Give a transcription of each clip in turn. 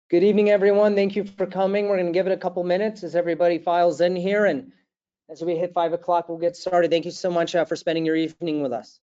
Good evening, everyone. Thank you for coming. We're going to give it a couple minutes as everybody files in here, and as we hit 5 o'clock, we'll get started. Thank you so much for spending your evening with us.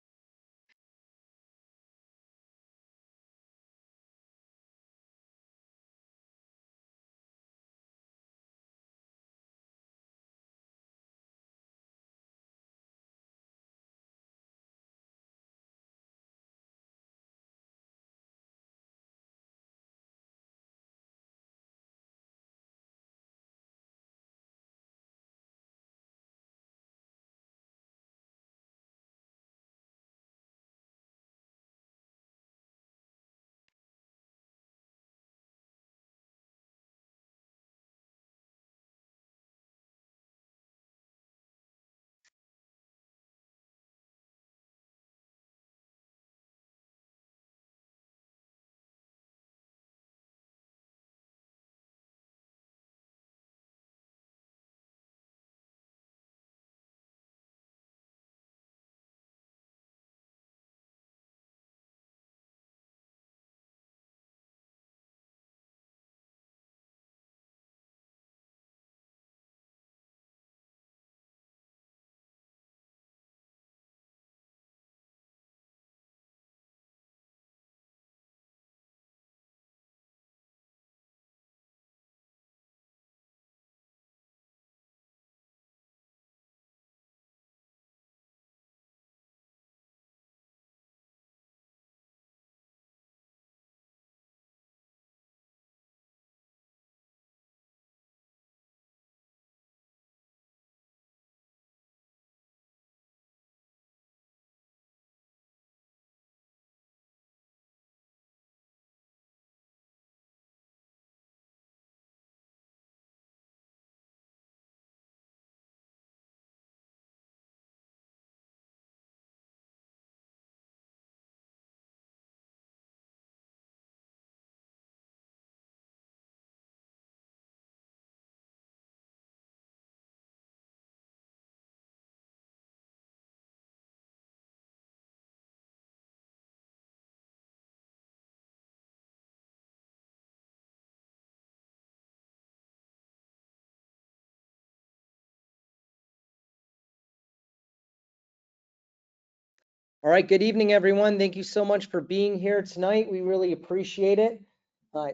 All right, good evening, everyone. Thank you so much for being here tonight. We really appreciate it.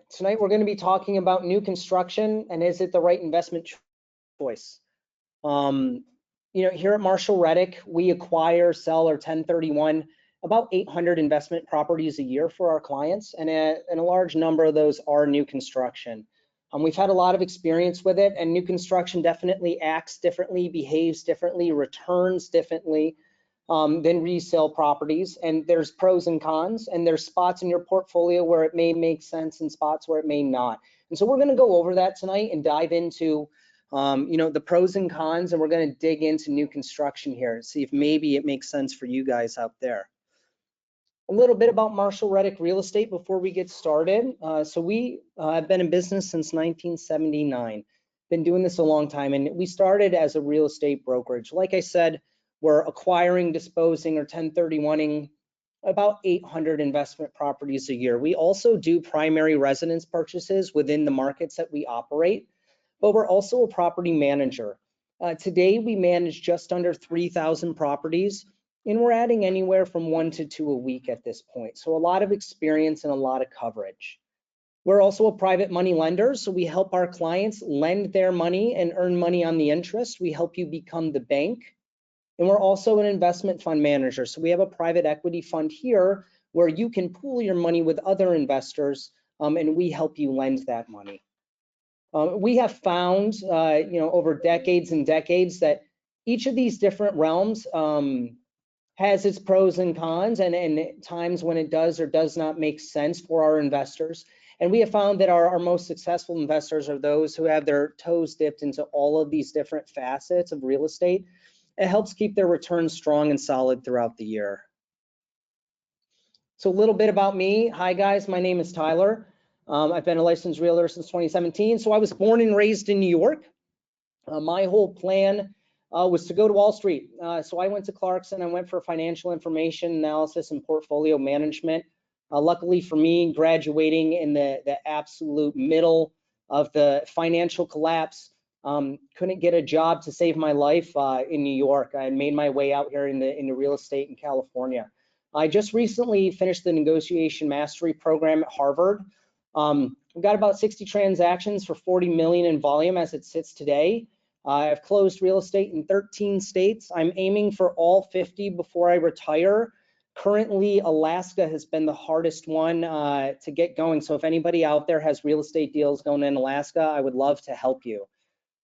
Tonight, we're going to be talking about new construction and is it the right investment choice? Here at Marshall Reddick, we acquire, sell, or 1031 about 800 investment properties a year for our clients, and a large number of those are new construction. We've had a lot of experience with it, and new construction definitely acts differently, behaves differently, returns differently than resale properties. And there's pros and cons, and there's spots in your portfolio where it may make sense and spots where it may not. And so we're going to go over that tonight and dive into the pros and cons, and we're going to dig into new construction here and see if maybe it makes sense for you guys out there. A little bit about Marshall Reddick Real Estate before we get started. So we have been in business since 1979. Been doing this a long time, and we started as a real estate brokerage. Like I said, we're acquiring, disposing, or 1031ing about 800 investment properties a year. We also do primary residence purchases within the markets that we operate, but we're also a property manager. Today, we manage just under 3,000 properties, and we're adding anywhere from 1 to 2 a week at this point. So a lot of experience and a lot of coverage. We're also a private money lender, so we help our clients lend their money and earn money on the interest. We help you become the bank. And we're also an investment fund manager. So we have a private equity fund here where you can pool your money with other investors, and we help you lend that money. We have found, over decades and decades that each of these different realms has its pros and cons, and times when it does or does not make sense for our investors. And we have found that our most successful investors are those who have their toes dipped into all of these different facets of real estate. It helps keep their returns strong and solid throughout the year. So a little bit about me. Hi guys, my name is Tyler. I've been a licensed realtor since 2017. So I was born and raised in New York. My whole plan was to go to Wall Street. So I went to Clarkson. I went for financial information analysis and portfolio management. Luckily for me, graduating in the absolute middle of the financial collapse, couldn't get a job to save my life in New York. I made my way out here into real estate in California. I just recently finished the negotiation mastery program at Harvard. We've got about 60 transactions for 40 million in volume as it sits today. I've closed real estate in 13 states. I'm aiming for all 50 before I retire. Currently, Alaska has been the hardest one to get going. So if anybody out there has real estate deals going in Alaska, I would love to help you.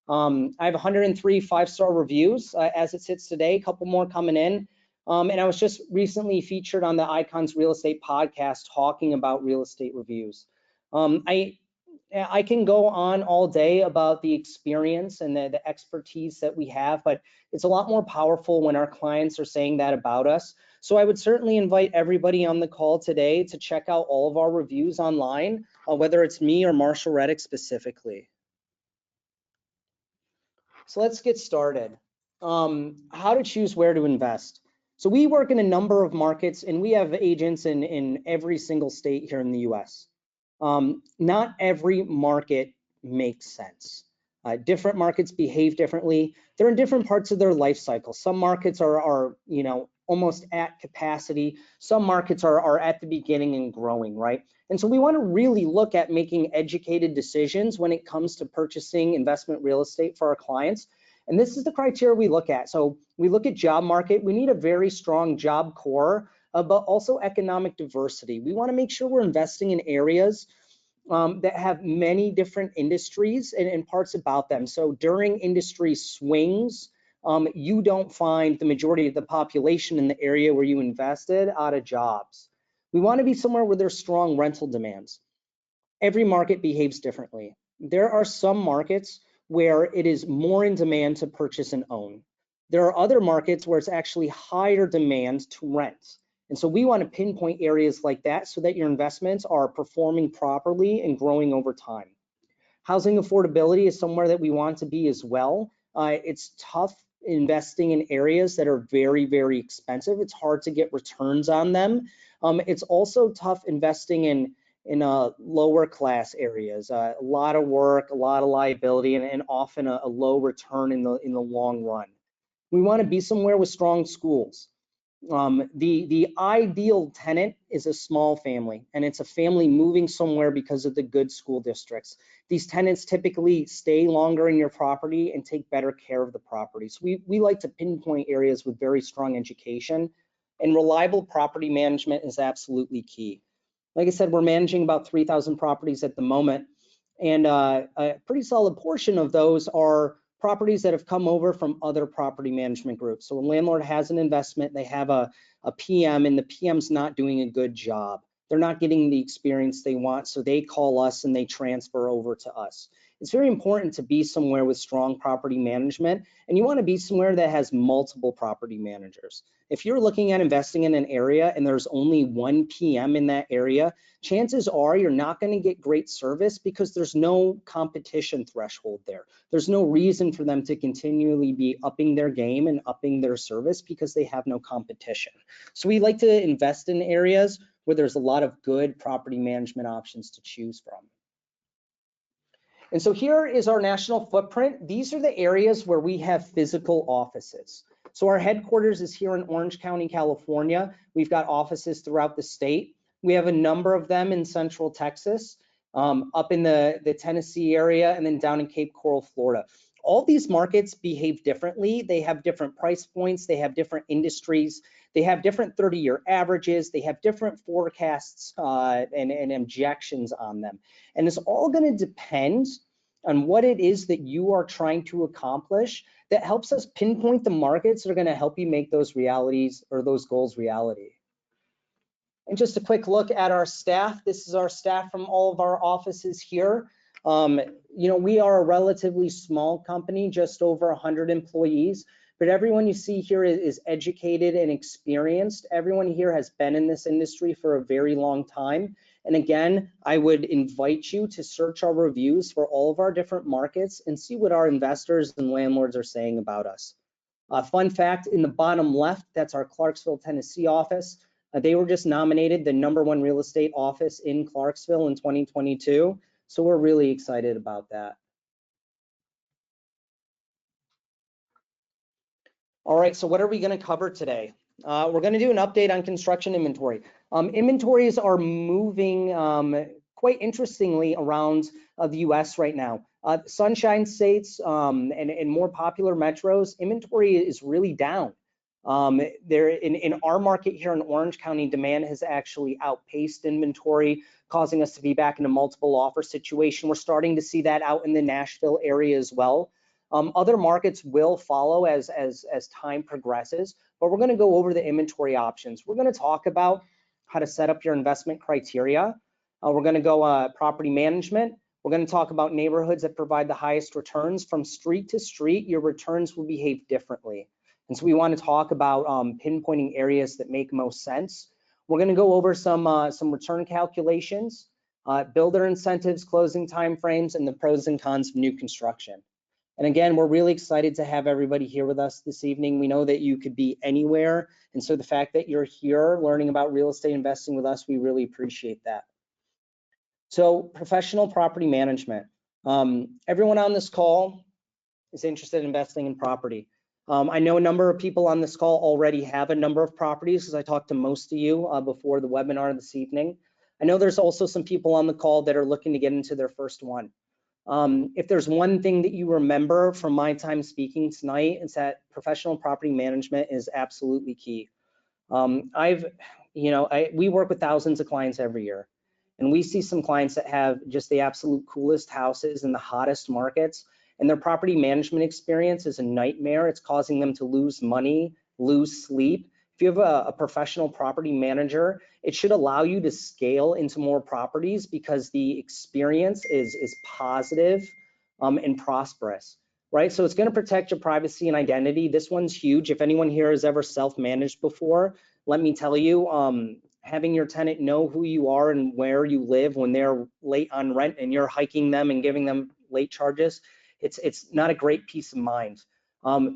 I have 103 5-star reviews as it sits today, a couple more coming in. And I was just recently featured on the Icons Real Estate podcast talking about real estate reviews. I can go on all day about the experience and the expertise that we have, but it's a lot more powerful when our clients are saying that about us. So I would certainly invite everybody on the call today to check out all of our reviews online, whether it's me or Marshall Reddick specifically. So let's get started. How to choose where to invest. So we work in a number of markets and we have agents in every single state here in the US. Not every market makes sense. Different markets behave differently. They're in different parts of their life cycle. Some markets are almost at capacity. Some markets are at the beginning and growing, right? And so we want to really look at making educated decisions when it comes to purchasing investment real estate for our clients. And this is the criteria we look at. So we look at job market. We need a very strong job core, but also economic diversity. We want to make sure we're investing in areas that have many different industries and parts about them. So during industry swings, you don't find the majority of the population in the area where you invested out of jobs. We want to be somewhere where there's strong rental demands. Every market behaves differently. There are some markets where it is more in demand to purchase and own. There are other markets where it's actually higher demand to rent. And so we want to pinpoint areas like that so that your investments are performing properly and growing over time. Housing affordability is somewhere that we want to be as well. It's tough investing in areas that are very, very expensive. It's hard to get returns on them. It's also tough investing in lower class areas. A lot of work, a lot of liability, and often a low return in the long run. We want to be somewhere with strong schools. The ideal tenant is a small family, and it's a family moving somewhere because of the good school districts. These tenants typically stay longer in your property and take better care of the property. So we like to pinpoint areas with very strong education, and reliable property management is absolutely key. Like I said, we're managing about 3,000 properties at the moment, and a pretty solid portion of those are properties that have come over from other property management groups. So a landlord has an investment, they have a PM, and the PM's not doing a good job. They're not getting the experience they want, so they call us and they transfer over to us. It's very important to be somewhere with strong property management, and you want to be somewhere that has multiple property managers. If you're looking at investing in an area and there's only one PM in that area, chances are you're not going to get great service because there's no competition threshold there. There's no reason for them to continually be upping their game and upping their service because they have no competition. So we like to invest in areas where there's a lot of good property management options to choose from. And so here is our national footprint. These are the areas where we have physical offices. So our headquarters is here in Orange County, California. We've got offices throughout the state. We have a number of them in Central Texas, up in the Tennessee area, and then down in Cape Coral, Florida. All these markets behave differently. They have different price points. They have different industries. They have different 30-year averages. They have different forecasts and objections on them. And it's all going to depend on what it is that you are trying to accomplish that helps us pinpoint the markets that are going to help you make those realities or those goals reality. And just a quick look at our staff. This is our staff from all of our offices here. We are a relatively small company, just over 100 employees, but everyone you see here is educated and experienced. Everyone here has been in this industry for a very long time. And again, I would invite you to search our reviews for all of our different markets and see what our investors and landlords are saying about us. Fun fact, in the bottom left, that's our Clarksville, Tennessee office. They were just nominated the #1 real estate office in Clarksville in 2022. So we're really excited about that. All right, so what are we going to cover today? We're going to do an update on construction inventory. Inventories are moving quite interestingly around the US right now. Sunshine states and more popular metros, inventory is really down. There in our market here in Orange County, demand has actually outpaced inventory, causing us to be back in a multiple offer situation. We're starting to see that out in the Nashville area as well. Other markets will follow as time progresses, but we're going to go over the inventory options. We're going to talk about how to set up your investment criteria. We're going to go property management. We're going to talk about neighborhoods that provide the highest returns. From street to street, your returns will behave differently. And so we want to talk about pinpointing areas that make most sense. We're going to go over some return calculations, builder incentives, closing timeframes, and the pros and cons of new construction. And again, we're really excited to have everybody here with us this evening. We know that you could be anywhere. And so the fact that you're here learning about real estate investing with us, we really appreciate that. So professional property management. Everyone on this call is interested in investing in property. I know a number of people on this call already have a number of properties because I talked to most of you before the webinar this evening. I know there's also some people on the call that are looking to get into their first one. If there's one thing that you remember from my time speaking tonight, it's that professional property management is absolutely key. We work with thousands of clients every year, and we see some clients that have just the absolute coolest houses in the hottest markets, and their property management experience is a nightmare. It's causing them to lose money, lose sleep. If you have a professional property manager, it should allow you to scale into more properties because the experience is positive and prosperous, right? So it's going to protect your privacy and identity. This one's huge. If anyone here has ever self-managed before, let me tell you, having your tenant know who you are and where you live when they're late on rent and you're hiking them and giving them late charges, it's not a great peace of mind.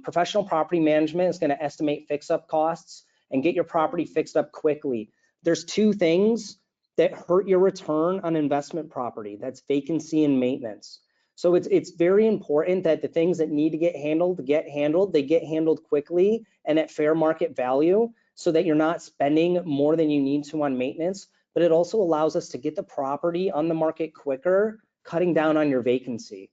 Professional property management is going to estimate fix-up costs and get your property fixed up quickly. There's two things that hurt your return on investment property. That's vacancy and maintenance. So it's very important that the things that need to get handled, they get handled quickly and at fair market value so that you're not spending more than you need to on maintenance, but it also allows us to get the property on the market quicker, cutting down on your vacancy.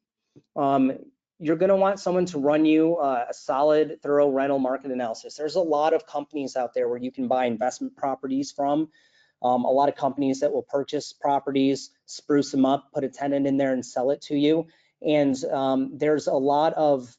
You're going to want someone to run you a solid, thorough rental market analysis. There's a lot of companies out there where you can buy investment properties from. A lot of companies that will purchase properties, spruce them up, put a tenant in there and sell it to you. And there's a lot of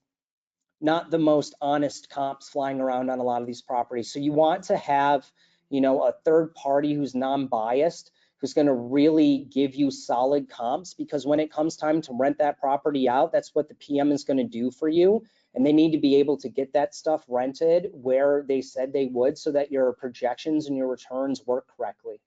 not the most honest comps flying around on a lot of these properties. So you want to have, a third party who's non-biased, who's going to really give you solid comps, because when it comes time to rent that property out, that's what the PM is going to do for you. And they need to be able to get that stuff rented where they said they would so that your projections and your returns work correctly.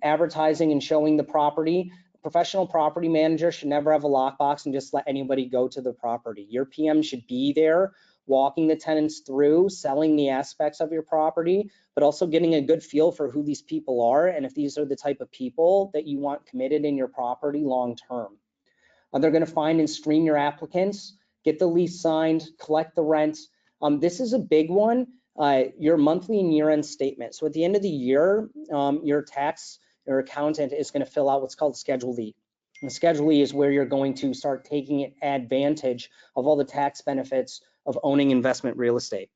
Advertising and showing the property. A professional property manager should never have a lockbox and just let anybody go to the property. Your PM should be there walking the tenants through, selling the aspects of your property, but also getting a good feel for who these people are and if these are the type of people that you want committed in your property long term. They're going to find and screen your applicants, get the lease signed, collect the rent. This is a big one, your monthly and year-end statement. So at the end of the year, your accountant is going to fill out what's called Schedule E. And Schedule E is where you're going to start taking advantage of all the tax benefits of owning investment real estate.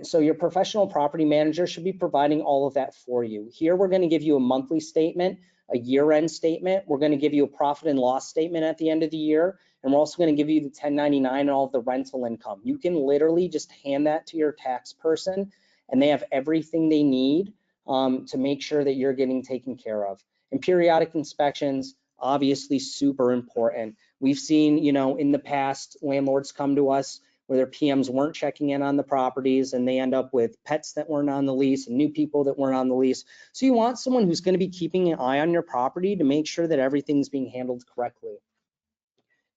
So your professional property manager should be providing all of that for you. Here, we're going to give you a monthly statement, a year-end statement. We're going to give you a profit and loss statement at the end of the year. And we're also going to give you the 1099 and all of the rental income. You can literally just hand that to your tax person and they have everything they need to make sure that you're getting taken care of. And periodic inspections, obviously super important. We've seen, in the past, landlords come to us where their PMs weren't checking in on the properties and they end up with pets that weren't on the lease and new people that weren't on the lease. So you want someone who's going to be keeping an eye on your property to make sure that everything's being handled correctly.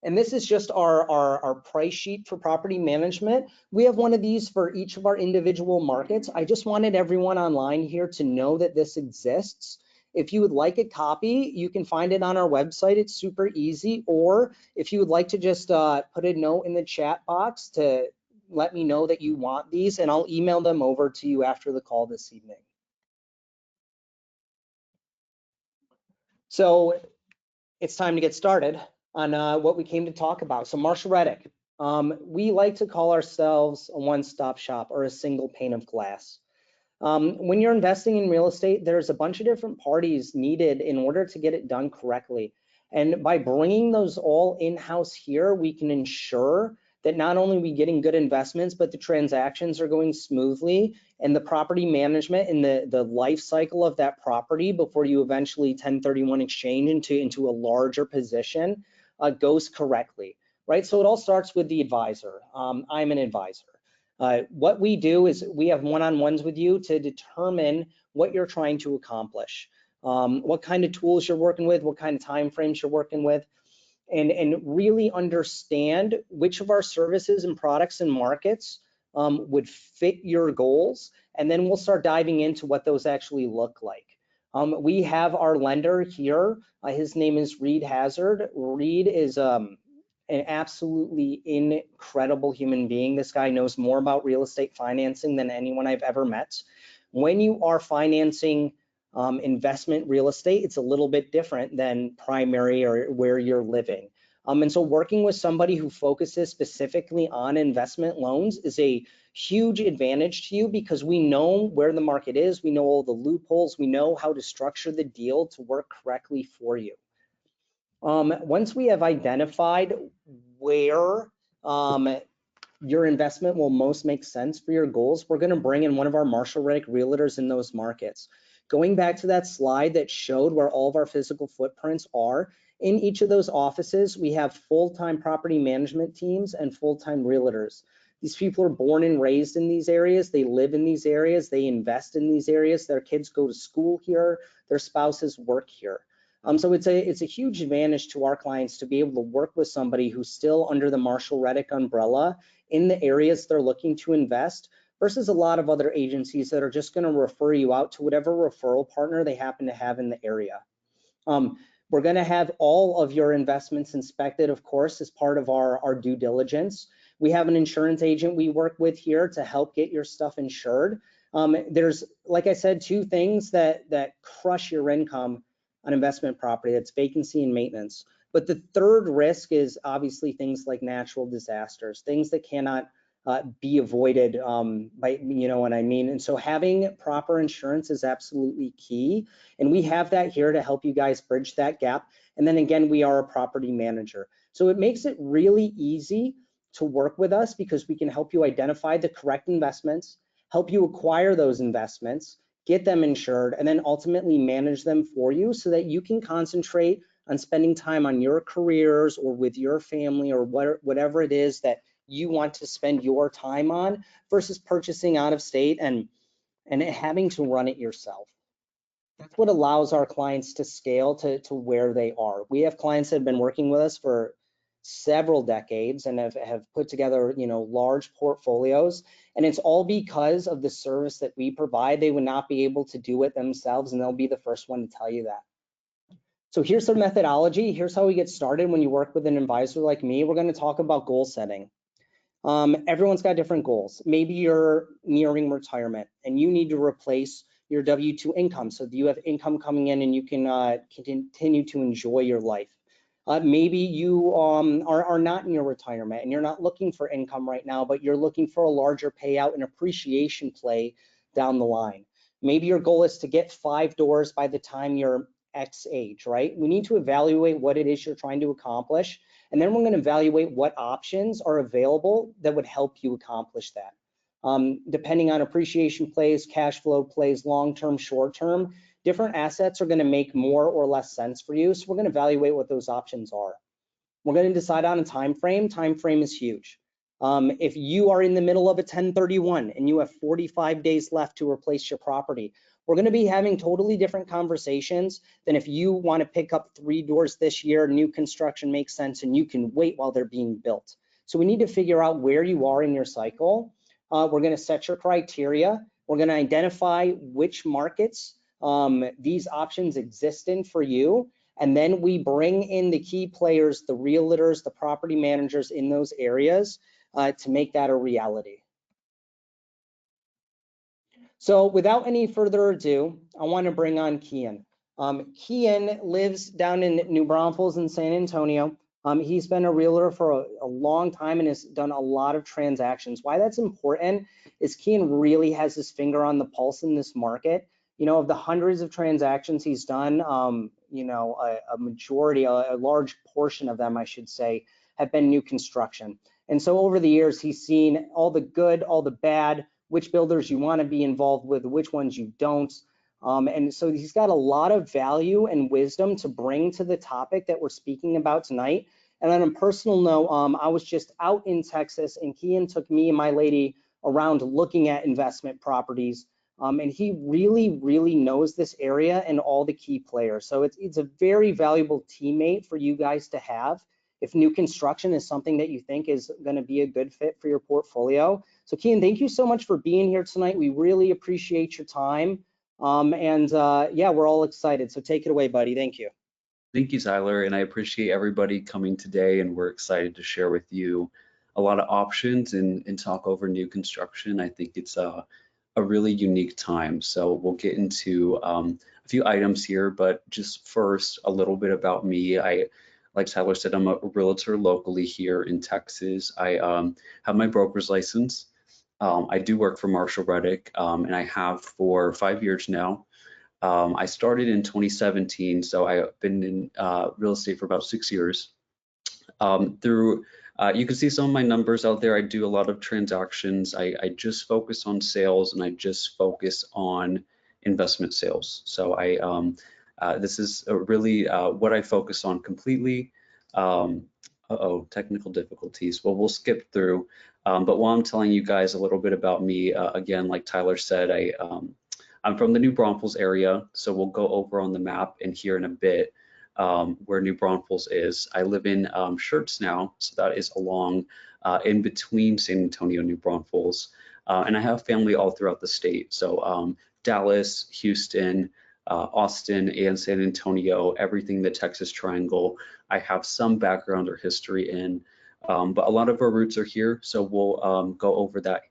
And this is just our price sheet for property management. We have one of these for each of our individual markets. I just wanted everyone online here to know that this exists. If you would like a copy, you can find it on our website. It's super easy. Or if you would like to just put a note in the chat box to let me know that you want these, and I'll email them over to you after the call this evening. So it's time to get started on what we came to talk about. So Marshall Reddick, we like to call ourselves a one-stop shop or a single pane of glass. When you're investing in real estate, there's a bunch of different parties needed in order to get it done correctly. And by bringing those all in-house here, we can ensure that not only are we getting good investments, but the transactions are going smoothly, and the property management and the life cycle of that property before you eventually 1031 exchange into a larger position goes correctly, right? So it all starts with the advisor. I'm an advisor. What we do is we have one-on-ones with you to determine what you're trying to accomplish, what kind of tools you're working with, what kind of time frames you're working with, and really understand which of our services and products and markets would fit your goals. And then we'll start diving into what those actually look like. We have our lender here. His name is Reed Hazard. Reed is an absolutely incredible human being. This guy knows more about real estate financing than anyone I've ever met. When you are financing investment real estate, it's a little bit different than primary or where you're living. And so working with somebody who focuses specifically on investment loans is a huge advantage to you, because we know where the market is, we know all the loopholes, we know how to structure the deal to work correctly for you. Once we have identified where your investment will most make sense for your goals, we're going to bring in one of our Marshall Reddick realtors in those markets. Going back to that slide that showed where all of our physical footprints are, in each of those offices, we have full-time property management teams and full-time realtors. These people are born and raised in these areas. They live in these areas. They invest in these areas. Their kids go to school here. Their spouses work here. So it's a huge advantage to our clients to be able to work with somebody who's still under the Marshall Reddick umbrella in the areas they're looking to invest, versus a lot of other agencies that are just going to refer you out to whatever referral partner they happen to have in the area. We're going to have all of your investments inspected, of course, as part of our due diligence. We have an insurance agent we work with here to help get your stuff insured. There's, like I said, two things that crush your income on investment property. That's vacancy and maintenance. But the third risk is obviously things like natural disasters, things that cannot be avoided by, you know what I mean? And so having proper insurance is absolutely key. And we have that here to help you guys bridge that gap. And then again, we are a property manager. So it makes it really easy to work with us, because we can help you identify the correct investments, help you acquire those investments, get them insured, and then ultimately manage them for you so that you can concentrate on spending time on your careers or with your family or whatever it is that you want to spend your time on, versus purchasing out of state and having to run it yourself. That's what allows our clients to scale to where they are. We have clients that have been working with us for several decades and have put together, you know, large portfolios, and it's all because of the service that we provide. They would not be able to do it themselves, and they'll be the first one to tell you that. So here's some methodology. Here's how we get started when you work with an advisor like me. We're going to talk about goal setting. Everyone's got different goals. Maybe you're nearing retirement and you need to replace your W-2 income so that you have income coming in and you can continue to enjoy your life. Maybe you are not in your retirement and you're not looking for income right now, but you're looking for a larger payout and appreciation play down the line. Maybe your goal is to get 5 doors by the time you're X age, right? We need to evaluate what it is you're trying to accomplish, and then we're going to evaluate what options are available that would help you accomplish that. Depending on appreciation plays, cash flow plays, long-term, short-term, different assets are going to make more or less sense for you. So we're going to evaluate what those options are. We're going to decide on a time frame. Time frame is huge. If you are in the middle of a 1031 and you have 45 days left to replace your property, we're going to be having totally different conversations than if you want to pick up 3 doors this year, new construction makes sense, and you can wait while they're being built. So we need to figure out where you are in your cycle. We're going to set your criteria. We're going to identify which markets these options exist in for you. And then we bring in the key players, the realtors, the property managers in those areas to make that a reality. So without any further ado, I want to bring on Kian. Kian lives down in New Braunfels in San Antonio. He's been a realtor for a long time and has done a lot of transactions. Why that's important is Kian really has his finger on the pulse in this market. You know, of the hundreds of transactions he's done, you know, a majority, a large portion of them, I should say, have been new construction. And so over the years, he's seen all the good, all the bad, which builders you want to be involved with, which ones you don't. And so he's got a lot of value and wisdom to bring to the topic that we're speaking about tonight. And on a personal note, I was just out in Texas and Kian took me and my lady around looking at investment properties. And he really knows this area and all the key players. So it's a very valuable teammate for you guys to have if new construction is something that you think is going to be a good fit for your portfolio. So Kian, thank you so much for being here tonight. We really appreciate your time. Yeah, we're all excited. So take it away, buddy. Thank you. Thank you, Tyler, and I appreciate everybody coming today, and we're excited to share with you a lot of options and talk over new construction. I think it's a really unique time. So we'll get into a few items here, but just first, a little bit about me. Like Tyler said, I'm a realtor locally here in Texas. I have my broker's license. I do work for Marshall Reddick, and I have for 5 years now. I started in 2017, so I've been in real estate for about 6 years. You can see some of my numbers out there. I do a lot of transactions. I just focus on sales, and I just focus on investment sales. So this is really what I focus on completely. Technical difficulties. Well, we'll skip through. But while I'm telling you guys a little bit about me, again, like Tyler said, I'm from the New Braunfels area, so we'll go over on the map and here in a bit where New Braunfels is. I live in Schertz now, so that is along in between San Antonio and New Braunfels. And I have family all throughout the state. So Dallas, Houston, Austin, and San Antonio, everything the Texas Triangle, I have some background or history in. But a lot of our roots are here, so we'll go over that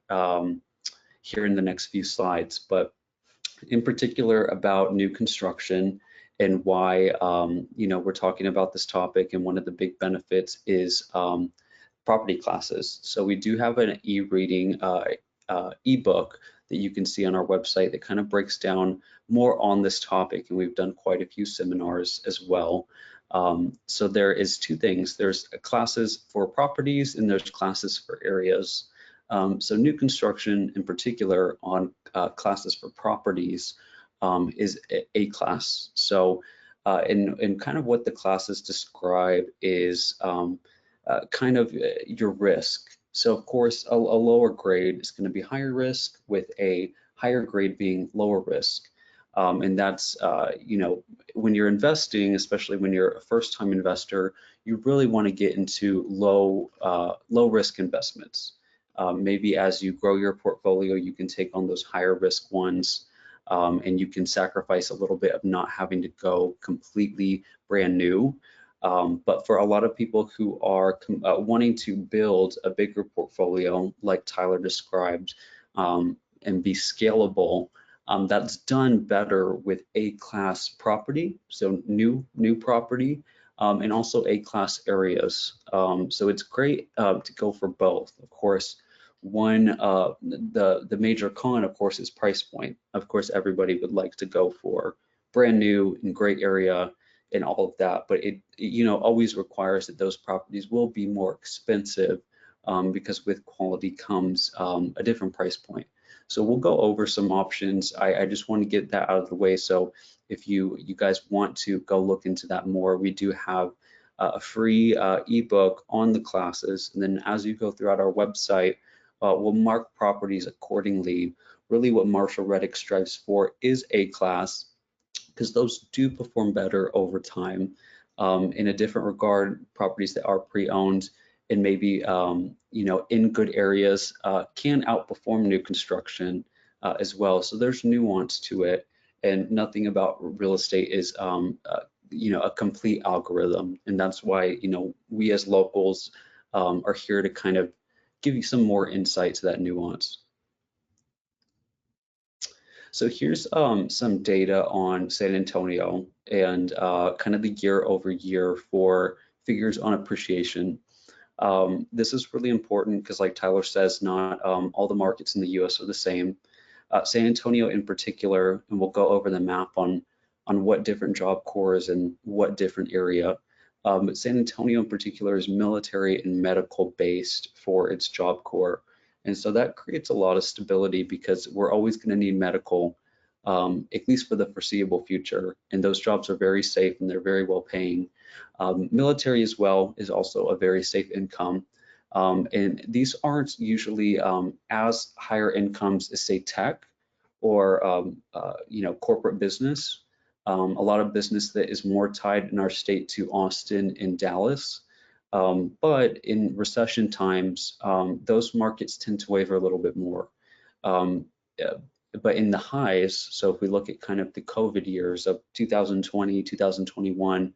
here in the next few slides. But in particular about new construction and why you know, we're talking about this topic, and one of the big benefits is property classes. So we do have an e-reading ebook that you can see on our website that kind of breaks down more on this topic, and we've done quite a few seminars as well. So there is two things. There's classes for properties and there's classes for areas. So new construction in particular on classes for properties is a class. So and kind of what the classes describe is kind of your risk. So of course a lower grade is going to be higher risk, with a higher grade being lower risk. And that's, you know, when you're investing, especially when you're a first-time investor, you really want to get into low risk investments. Maybe as you grow your portfolio, you can take on those higher risk ones, and you can sacrifice a little bit of not having to go completely brand new. But for a lot of people who are wanting to build a bigger portfolio, like Tyler described, and be scalable, that's done better with A-class property, so new property, and also A-class areas. So it's great to go for both. Of course, the major con, of course, is price point. Of course, everybody would like to go for brand new and great area and all of that, but it, you know, always requires that those properties will be more expensive, because with quality comes a different price point. So we'll go over some options. I just want to get that out of the way. So if you guys want to go look into that more, we do have a free ebook on the classes. And then as you go throughout our website, we'll mark properties accordingly really what Marshall Reddick strives for is A class, because those do perform better over time. In a different regard, properties that are pre-owned and maybe in good areas can outperform new construction as well. So there's nuance to it, and nothing about real estate is a complete algorithm. And that's why we as locals are here to kind of give you some more insight to that nuance. So here's some data on San Antonio and kind of the year over year for figures on appreciation. This is really important because, like Tyler says, not all the markets in the US are the same. San Antonio in particular, and we'll go over the map on what different job cores and what different area. But San Antonio in particular is military and medical based for its job core. And so that creates a lot of stability because we're always going to need medical, at least for the foreseeable future. And those jobs are very safe and they're very well paying. Military as well is also a very safe income. And these aren't usually as higher incomes as, say, tech or corporate business. A lot of business that is more tied in our state to Austin and Dallas. But in recession times, those markets tend to waver a little bit more. But in the highs, so if we look at kind of the COVID years of 2020, 2021,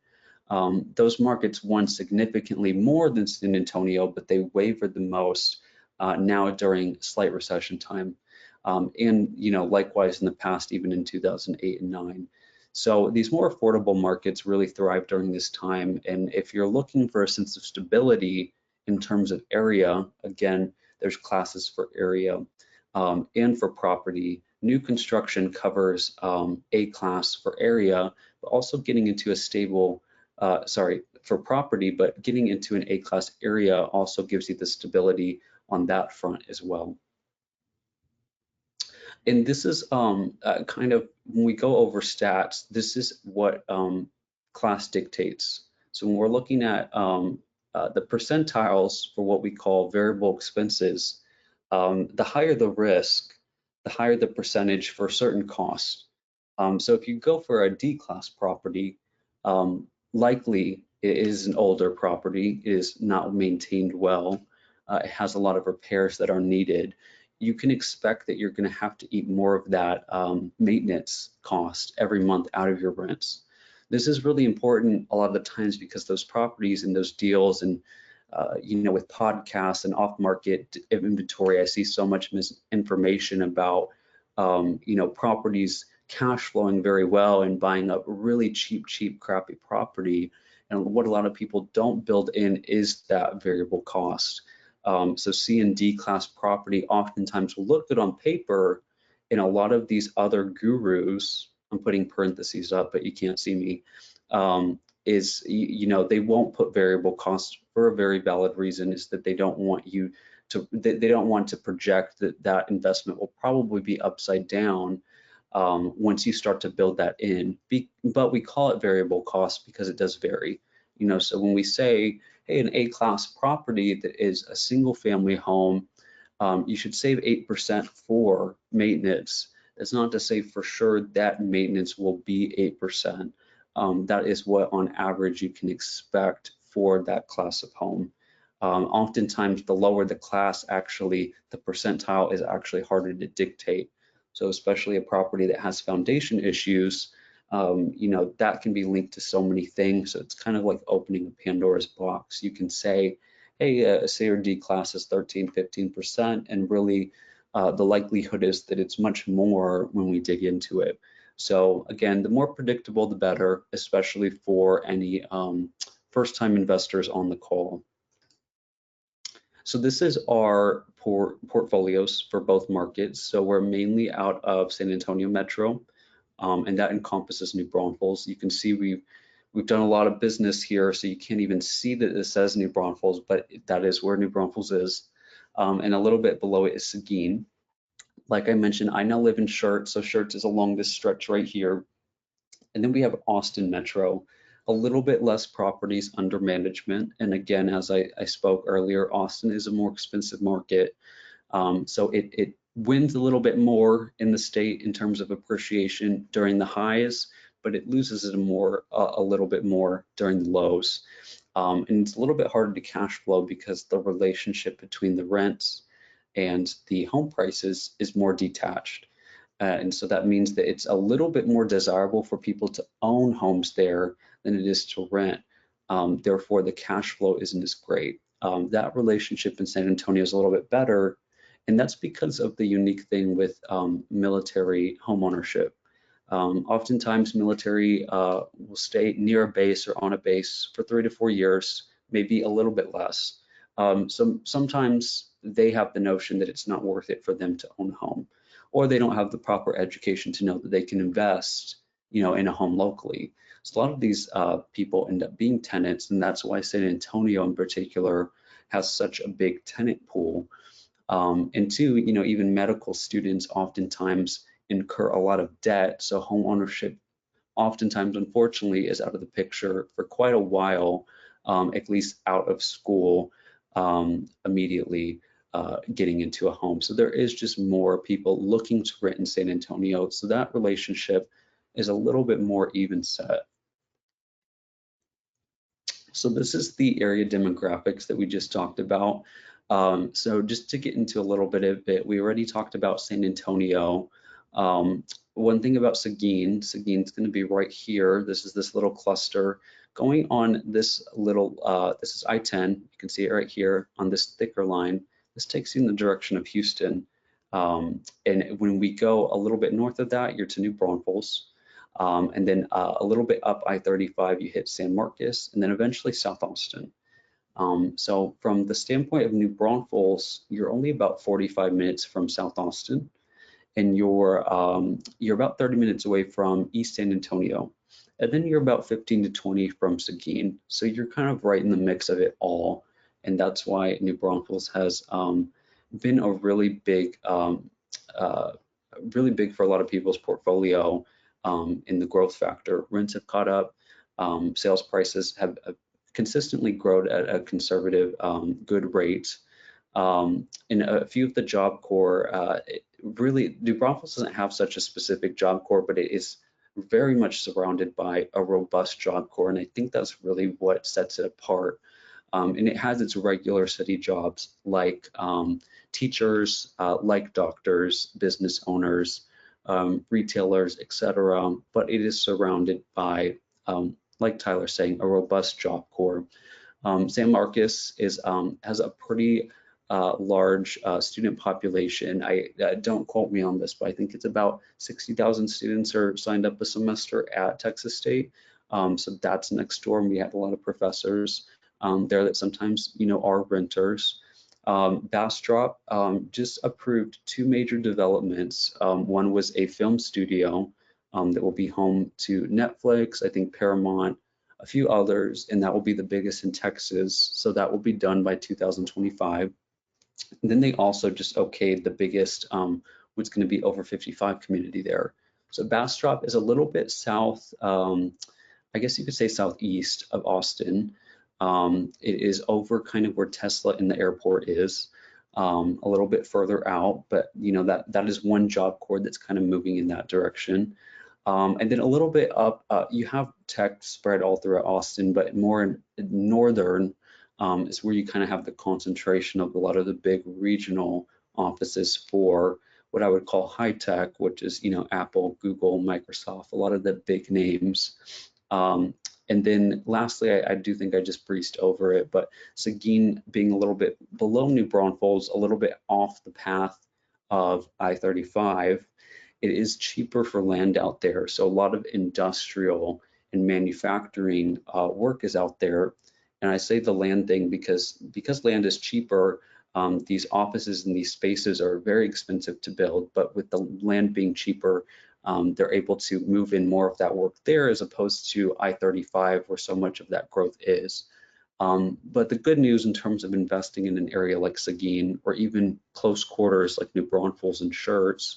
those markets won significantly more than San Antonio, but they wavered the most now during slight recession time. And likewise in the past, even in 2008 and 9. So these more affordable markets really thrive during this time. And if you're looking for a sense of stability in terms of area, again, there's classes for area and for property. New construction covers A class for area, but also getting into a stable, for property, but getting into an A class area also gives you the stability on that front as well. And this is kind of, when we go over stats, this is what class dictates. So when we're looking at the percentiles for what we call variable expenses, the higher the risk, the higher the percentage for certain costs. So if you go for a D class property, likely it is an older property, is not maintained well, it has a lot of repairs that are needed. You can expect that you're going to have to eat more of that maintenance cost every month out of your rents. This is really important a lot of the times because those properties and those deals and with podcasts and off-market inventory, I see so much misinformation about properties cash flowing very well and buying up really cheap, crappy property. And what a lot of people don't build in is that variable cost. So C and D class property oftentimes will look good on paper, and a lot of these other gurus, I'm putting parentheses up, but you can't see me, they won't put variable costs for a very valid reason, is that they don't want you to, they don't want to project that investment will probably be upside down once you start to build that in. But we call it variable cost because it does vary. So when we say, hey, an A-class property that is a single family home, you should save 8% for maintenance. That's not to say for sure that maintenance will be 8%. That is what on average you can expect for that class of home. Oftentimes the lower the class, actually, the percentile is actually harder to dictate. So especially a property that has foundation issues, that can be linked to so many things. So it's kind of like opening a Pandora's box. You can say, hey, a C or D class is 13, 15%, and really the likelihood is that it's much more when we dig into it. So again, the more predictable, the better, especially for any first-time investors on the call. So this is our portfolios for both markets. So we're mainly out of San Antonio Metro, and that encompasses New Braunfels. You can see we've done a lot of business here, so you can't even see that it says New Braunfels, but that is where New Braunfels is. And a little bit below it is Seguin. Like I mentioned, I now live in Schertz, so Schertz is along this stretch right here. And then we have Austin Metro, a little bit less properties under management. And again, as I spoke earlier, Austin is a more expensive market. So it wins a little bit more in the state in terms of appreciation during the highs, but it loses it a little bit more during the lows. And it's a little bit harder to cash flow because the relationship between the rents and the home prices is more detached. And so that means that it's a little bit more desirable for people to own homes there than it is to rent. Therefore, the cash flow isn't as great. That relationship in San Antonio is a little bit better, and that's because of the unique thing with military homeownership. Oftentimes, military will stay near a base or on a base for 3 to 4 years, maybe a little bit less. So sometimes they have the notion that it's not worth it for them to own a home, or they don't have the proper education to know that they can invest, in a home locally. So a lot of these people end up being tenants, and that's why San Antonio in particular has such a big tenant pool. And two, even medical students oftentimes incur a lot of debt. So home ownership oftentimes, unfortunately, is out of the picture for quite a while, at least out of school, immediately getting into a home. So there is just more people looking to rent in San Antonio. So that relationship is a little bit more even set. So this is the area demographics that we just talked about. So just to get into a little bit of it, we already talked about San Antonio. One thing about Seguin's going to be right here. This is this little cluster going on this little, this is I-10. You can see it right here on this thicker line. This takes you in the direction of Houston. And when we go a little bit north of that, you're to New Braunfels. And then a little bit up I-35, you hit San Marcos, and then eventually South Austin. So from the standpoint of New Braunfels, you're only about 45 minutes from South Austin, and you're about 30 minutes away from East San Antonio, and then you're about 15 to 20 from Seguin. So you're kind of right in the mix of it all, and that's why New Braunfels has been a really big for a lot of people's portfolio. In the growth factor, rents have caught up, sales prices have consistently grown at a conservative, good rate. In a few of the Job Corps, really, New Braunfels doesn't have such a specific Job Corps, but it is very much surrounded by a robust Job Corps, and I think that's really what sets it apart. And it has its regular city jobs like teachers, like doctors, business owners, retailers, etc. But it is surrounded by, like Tyler's saying, a robust Job Corps. San Marcos has a pretty large student population. Don't quote me on this, but I think it's about 60,000 students are signed up a semester at Texas State. So that's next door, and we have a lot of professors there that sometimes, are renters. Bastrop just approved 2 major developments. One was a film studio that will be home to Netflix, I think Paramount, a few others, and that will be the biggest in Texas. So that will be done by 2025. And then they also just okayed the biggest, what's going to be over 55 community there. So Bastrop is a little bit south, I guess you could say southeast of Austin. It is over kind of where Tesla in the airport is, a little bit further out, but that is one Job Corps that's kind of moving in that direction. And then a little bit up, you have tech spread all throughout Austin, but more in northern is where you kind of have the concentration of a lot of the big regional offices for what I would call high tech, which is Apple, Google, Microsoft, a lot of the big names. And then lastly, I do think I just breezed over it, but Seguin being a little bit below New Braunfels, a little bit off the path of I-35, it is cheaper for land out there. So a lot of industrial and manufacturing work is out there. And I say the land thing because land is cheaper, these offices and these spaces are very expensive to build, but with the land being cheaper, they're able to move in more of that work there as opposed to I-35 where so much of that growth is. But the good news in terms of investing in an area like Seguin or even close quarters like New Braunfels and Schertz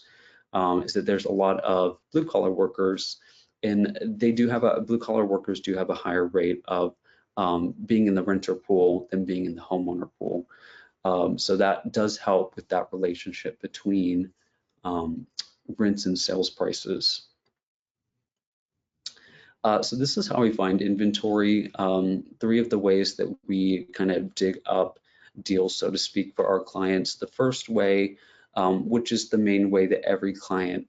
is that there's a lot of blue collar workers, and blue collar workers do have a higher rate of being in the renter pool than being in the homeowner pool. So that does help with that relationship between rents and sales prices. So this is how we find inventory. Three of the ways that we kind of dig up deals, so to speak, for our clients. The first way, which is the main way that every client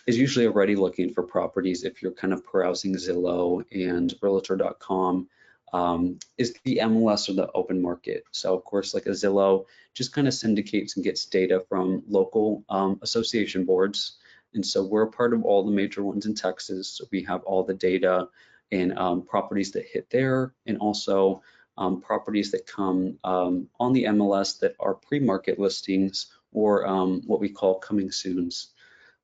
is usually already looking for properties if you're kind of browsing Zillow and Realtor.com, is the MLS or the open market. So of course, like a Zillow just kind of syndicates and gets data from local association boards. And so we're a part of all the major ones in Texas. So we have all the data and properties that hit there, and also properties that come on the MLS that are pre-market listings or what we call coming soons.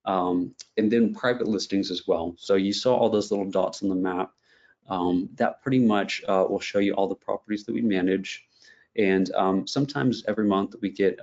And then private listings as well. So you saw all those little dots on the map. That pretty much will show you all the properties that we manage. And sometimes every month we get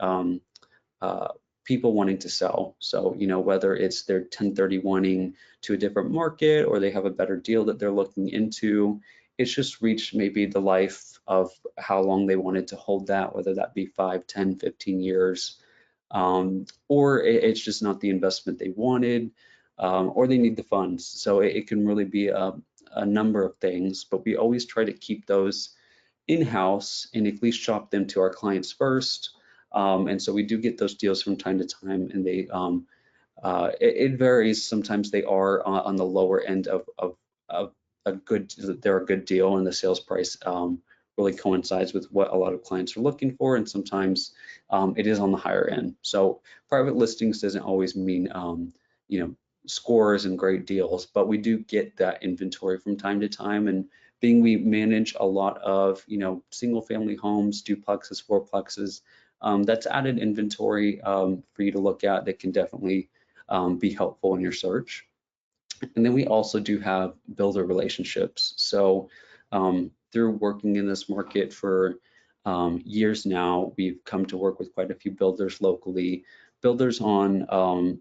people wanting to sell. So, you know, whether it's they're 1031ing to a different market or they have a better deal that they're looking into, it's just reached maybe the life of how long they wanted to hold that, whether that be 5, 10, 15 years, or it's just not the investment they wanted, or they need the funds. So it can really be a number of things, but we always try to keep those in-house and at least shop them to our clients first. And so we do get those deals from time to time, and they it varies. Sometimes they are on the lower end of a good, they're a good deal, and the sales price really coincides with what a lot of clients are looking for, and sometimes it is on the higher end. So private listings doesn't always mean you know, scores and great deals, but we do get that inventory from time to time. And being we manage a lot of, you know, single family homes, duplexes, fourplexes, that's added inventory for you to look at that can definitely be helpful in your search. And then we also do have builder relationships. So through working in this market for years now, we've come to work with quite a few builders locally, builders on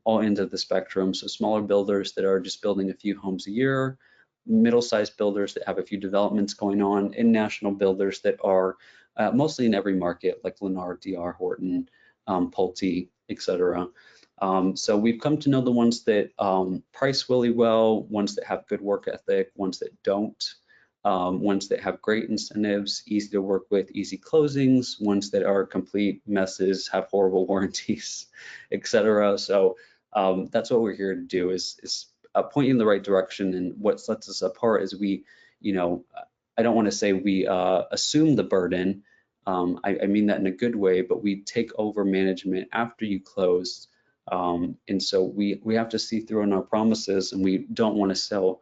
all ends of the spectrum. So smaller builders that are just building a few homes a year, middle-sized builders that have a few developments going on, and national builders that are mostly in every market, like Lennar, DR, Horton, Pulte, etc. So we've come to know the ones that price really well, ones that have good work ethic, ones that don't, ones that have great incentives, easy to work with, easy closings, ones that are complete messes, have horrible warranties, etc. So that's what we're here to do, is point you in the right direction. And what sets us apart is we, you know, I don't want to say we assume the burden. I mean that in a good way, but we take over management after you close. And so we have to see through on our promises, and we don't want to sell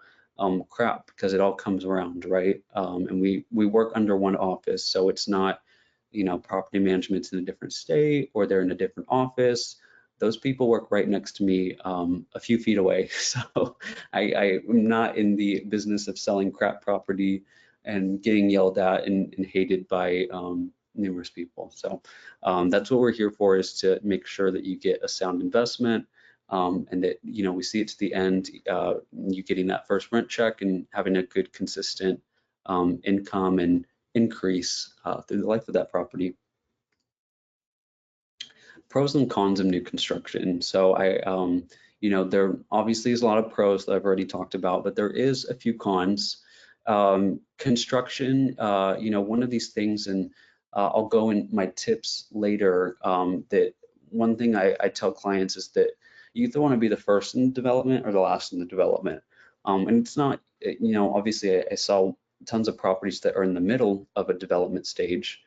crap, because it all comes around, right? And we work under one office, so it's not, you know, property management's in a different state or they're in a different office. Those people work right next to me, a few feet away. So I'm not in the business of selling crap property and getting yelled at and hated by numerous people. So that's what we're here for, is to make sure that you get a sound investment, and that, you know, we see it to the end, you getting that first rent check and having a good consistent income and increase through the life of that property. Pros and cons of new construction. So you know, there obviously is a lot of pros that I've already talked about, but there is a few cons. Construction, you know, one of these things, and I'll go in my tips later, that one thing I tell clients is that you either want to be the first in development or the last in the development. And it's not, you know, obviously I saw tons of properties that are in the middle of a development stage.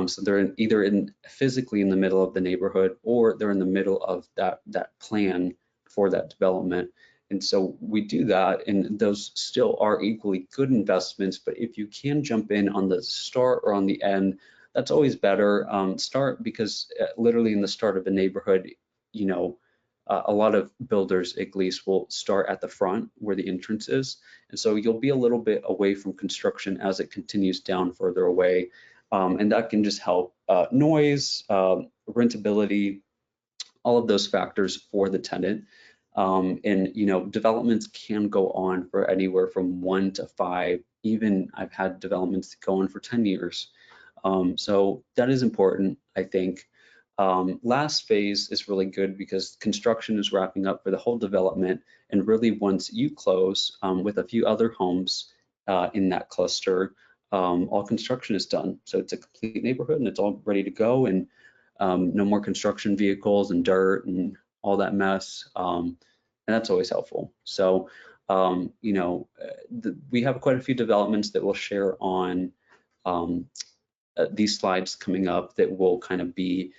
So they're either physically in the middle of the neighborhood, or they're in the middle of that plan for that development. And so we do that, and those still are equally good investments. But if you can jump in on the start or on the end, that's always better. Start, because literally in the start of a neighborhood, you know, a lot of builders at least will start at the front where the entrance is. And so you'll be a little bit away from construction as it continues down further away. And that can just help noise, rentability, all of those factors for the tenant. And, you know, developments can go on for anywhere from 1 to 5, even I've had developments go on for 10 years. So that is important, I think. Last phase is really good because construction is wrapping up for the whole development, and really once you close with a few other homes in that cluster, all construction is done. So it's a complete neighborhood and it's all ready to go, and no more construction vehicles and dirt and all that mess. And that's always helpful. So, we have quite a few developments that we'll share on these slides coming up that will kind of be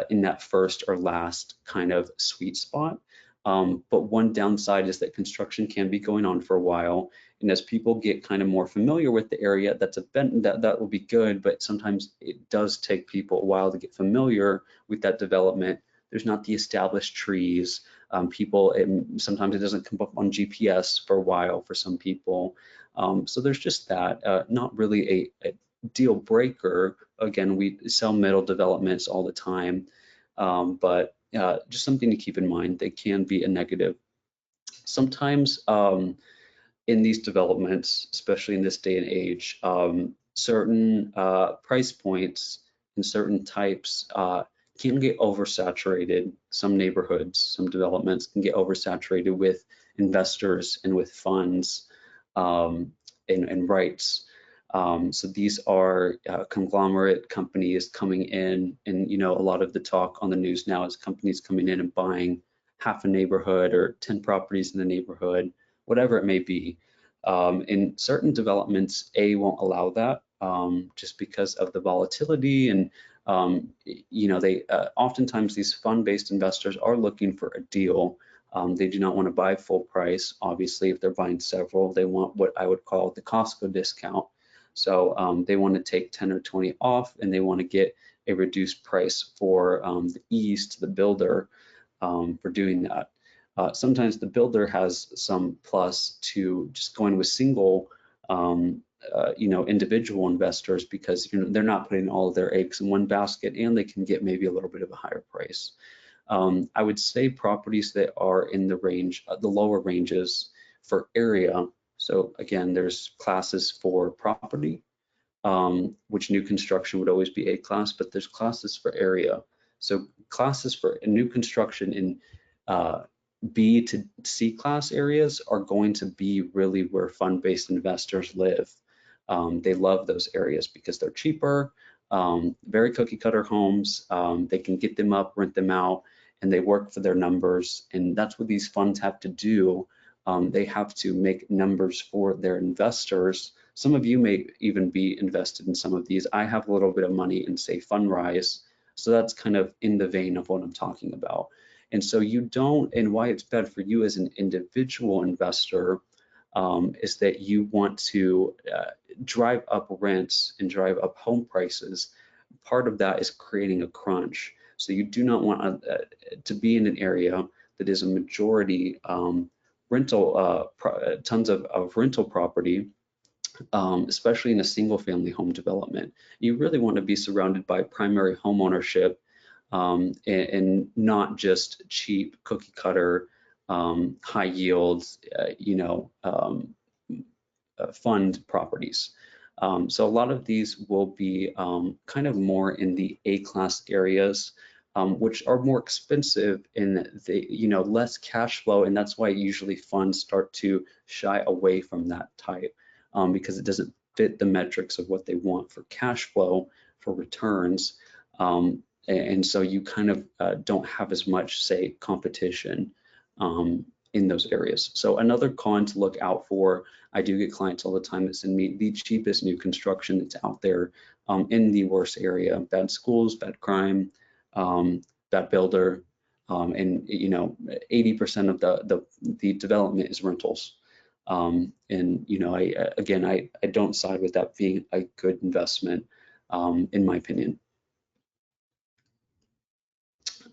in that first or last kind of sweet spot. But one downside is that construction can be going on for a while. And as people get kind of more familiar with the area, that will be good, but sometimes it does take people a while to get familiar with that development. There's not the established trees. Sometimes it doesn't come up on GPS for a while for some people. So there's just that, not really a deal breaker. Again, we sell middle developments all the time, but just something to keep in mind. They can be a negative. Sometimes in these developments, especially in this day and age, certain price points and certain types can get oversaturated. Some neighborhoods, some developments can get oversaturated with investors and with funds and rights. So these are conglomerate companies coming in, and a lot of the talk on the news now is companies coming in and buying half a neighborhood or 10 properties in the neighborhood, whatever it may be. In certain developments, won't allow that just because of the volatility, and they oftentimes these fund-based investors are looking for a deal. They do not want to buy full price. Obviously, if they're buying several, they want what I would call the Costco discount. So they want to take 10 or 20 off, and they want to get a reduced price for the ease to the builder for doing that. Sometimes the builder has some plus to just going with single, individual investors, because they're not putting all of their eggs in one basket, and they can get maybe a little bit of a higher price. I would say properties that are in the range, the lower ranges for area. So again, there's classes for property, which new construction would always be A class, but there's classes for area. So classes for new construction in B to C class areas are going to be really where fund-based investors live. They love those areas because they're cheaper, very cookie cutter homes. They can get them up, rent them out, and they work for their numbers. And that's what these funds have to do. They have to make numbers for their investors. Some of you may even be invested in some of these. I have a little bit of money in, say, Fundrise. So that's kind of in the vein of what I'm talking about. And so and why it's bad for you as an individual investor is that you want to drive up rents and drive up home prices. Part of that is creating a crunch. So you do not want to be in an area that is a majority rental, tons of rental property, especially in a single family home development. You really want to be surrounded by primary home ownership and not just cheap cookie cutter, high yields, fund properties. So a lot of these will be kind of more in the A-class areas, which are more expensive and less cash flow, and that's why usually funds start to shy away from that type because it doesn't fit the metrics of what they want for cash flow, for returns, and so you kind of don't have as much, say, competition in those areas. So another con to look out for, I do get clients all the time that send me the cheapest new construction that's out there in the worst area: bad schools, bad crime, bad builder, and 80% of the development is rentals. And I don't side with that being a good investment, in my opinion.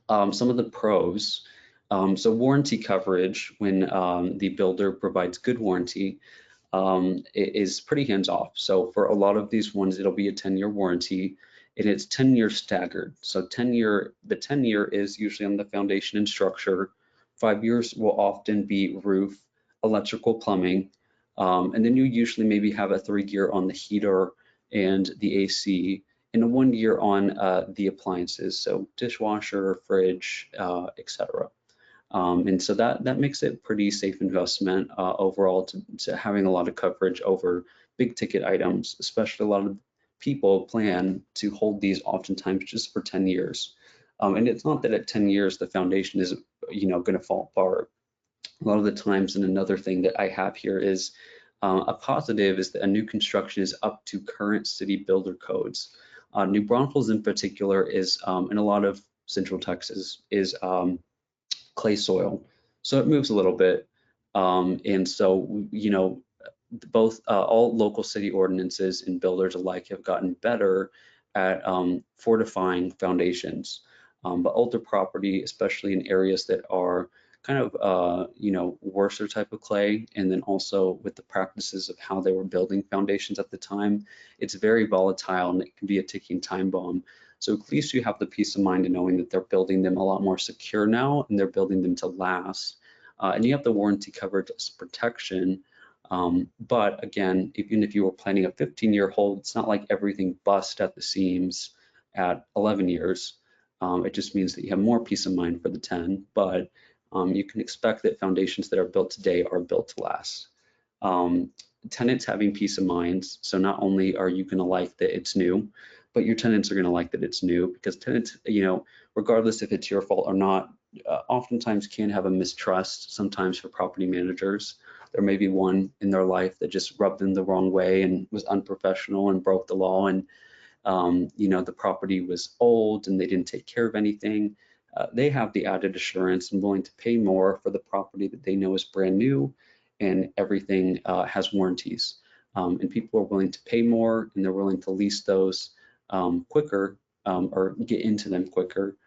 Some of the pros. So warranty coverage, when the builder provides good warranty, it is pretty hands-off. So for a lot of these ones, it'll be a 10-year warranty, and it's 10 years staggered. So the 10-year is usually on the foundation and structure. 5 years will often be roof, electrical, plumbing, and then you usually maybe have a 3-year on the heater and the AC, and 1 year on the appliances, so dishwasher, fridge, etc. And so that makes it a pretty safe investment overall to having a lot of coverage over big ticket items, especially a lot of people plan to hold these oftentimes just for 10 years. And it's not that at 10 years the foundation is, going to fall apart. A lot of the times, and another thing that I have here is a positive is that a new construction is up to current city builder codes. New Braunfels in particular is, in a lot of Central Texas, is clay soil, so it moves a little bit, and so both all local city ordinances and builders alike have gotten better at fortifying foundations, but older property, especially in areas that are kind of worser type of clay, and then also with the practices of how they were building foundations at the time, it's very volatile and it can be a ticking time bomb. So at least you have the peace of mind of knowing that they're building them a lot more secure now, and they're building them to last. And you have the warranty coverage as protection. But again, even if you were planning a 15-year hold, it's not like everything busts at the seams at 11 years. It just means that you have more peace of mind for the 10, but you can expect that foundations that are built today are built to last. Tenants having peace of mind. So not only are you going to like that it's new, but your tenants are going to like that it's new, because tenants, regardless if it's your fault or not, oftentimes can have a mistrust sometimes for property managers. There may be one in their life that just rubbed them the wrong way and was unprofessional and broke the law, and the property was old and they didn't take care of anything. They have the added assurance and willing to pay more for the property that they know is brand new and everything has warranties. And people are willing to pay more, and they're willing to lease those quicker or get into them quicker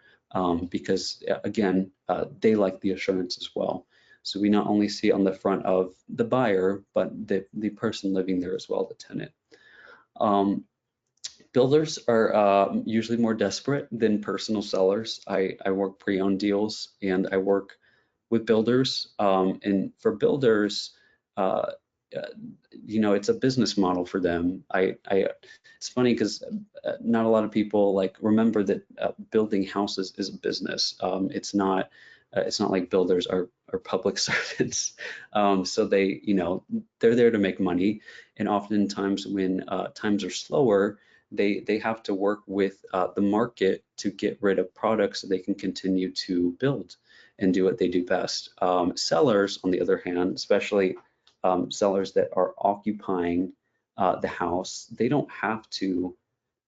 because, again, they like the assurance as well. So we not only see on the front of the buyer, but the person living there as well, the tenant. Builders are usually more desperate than personal sellers. I work pre-owned deals and I work with builders. And for builders, it's a business model for them. It's funny because not a lot of people remember that building houses is a business. It's not like builders are public servants. So they're there to make money. And oftentimes when times are slower, they have to work with the market to get rid of products so they can continue to build and do what they do best. Sellers, on the other hand, especially sellers that are occupying the house, they don't have to,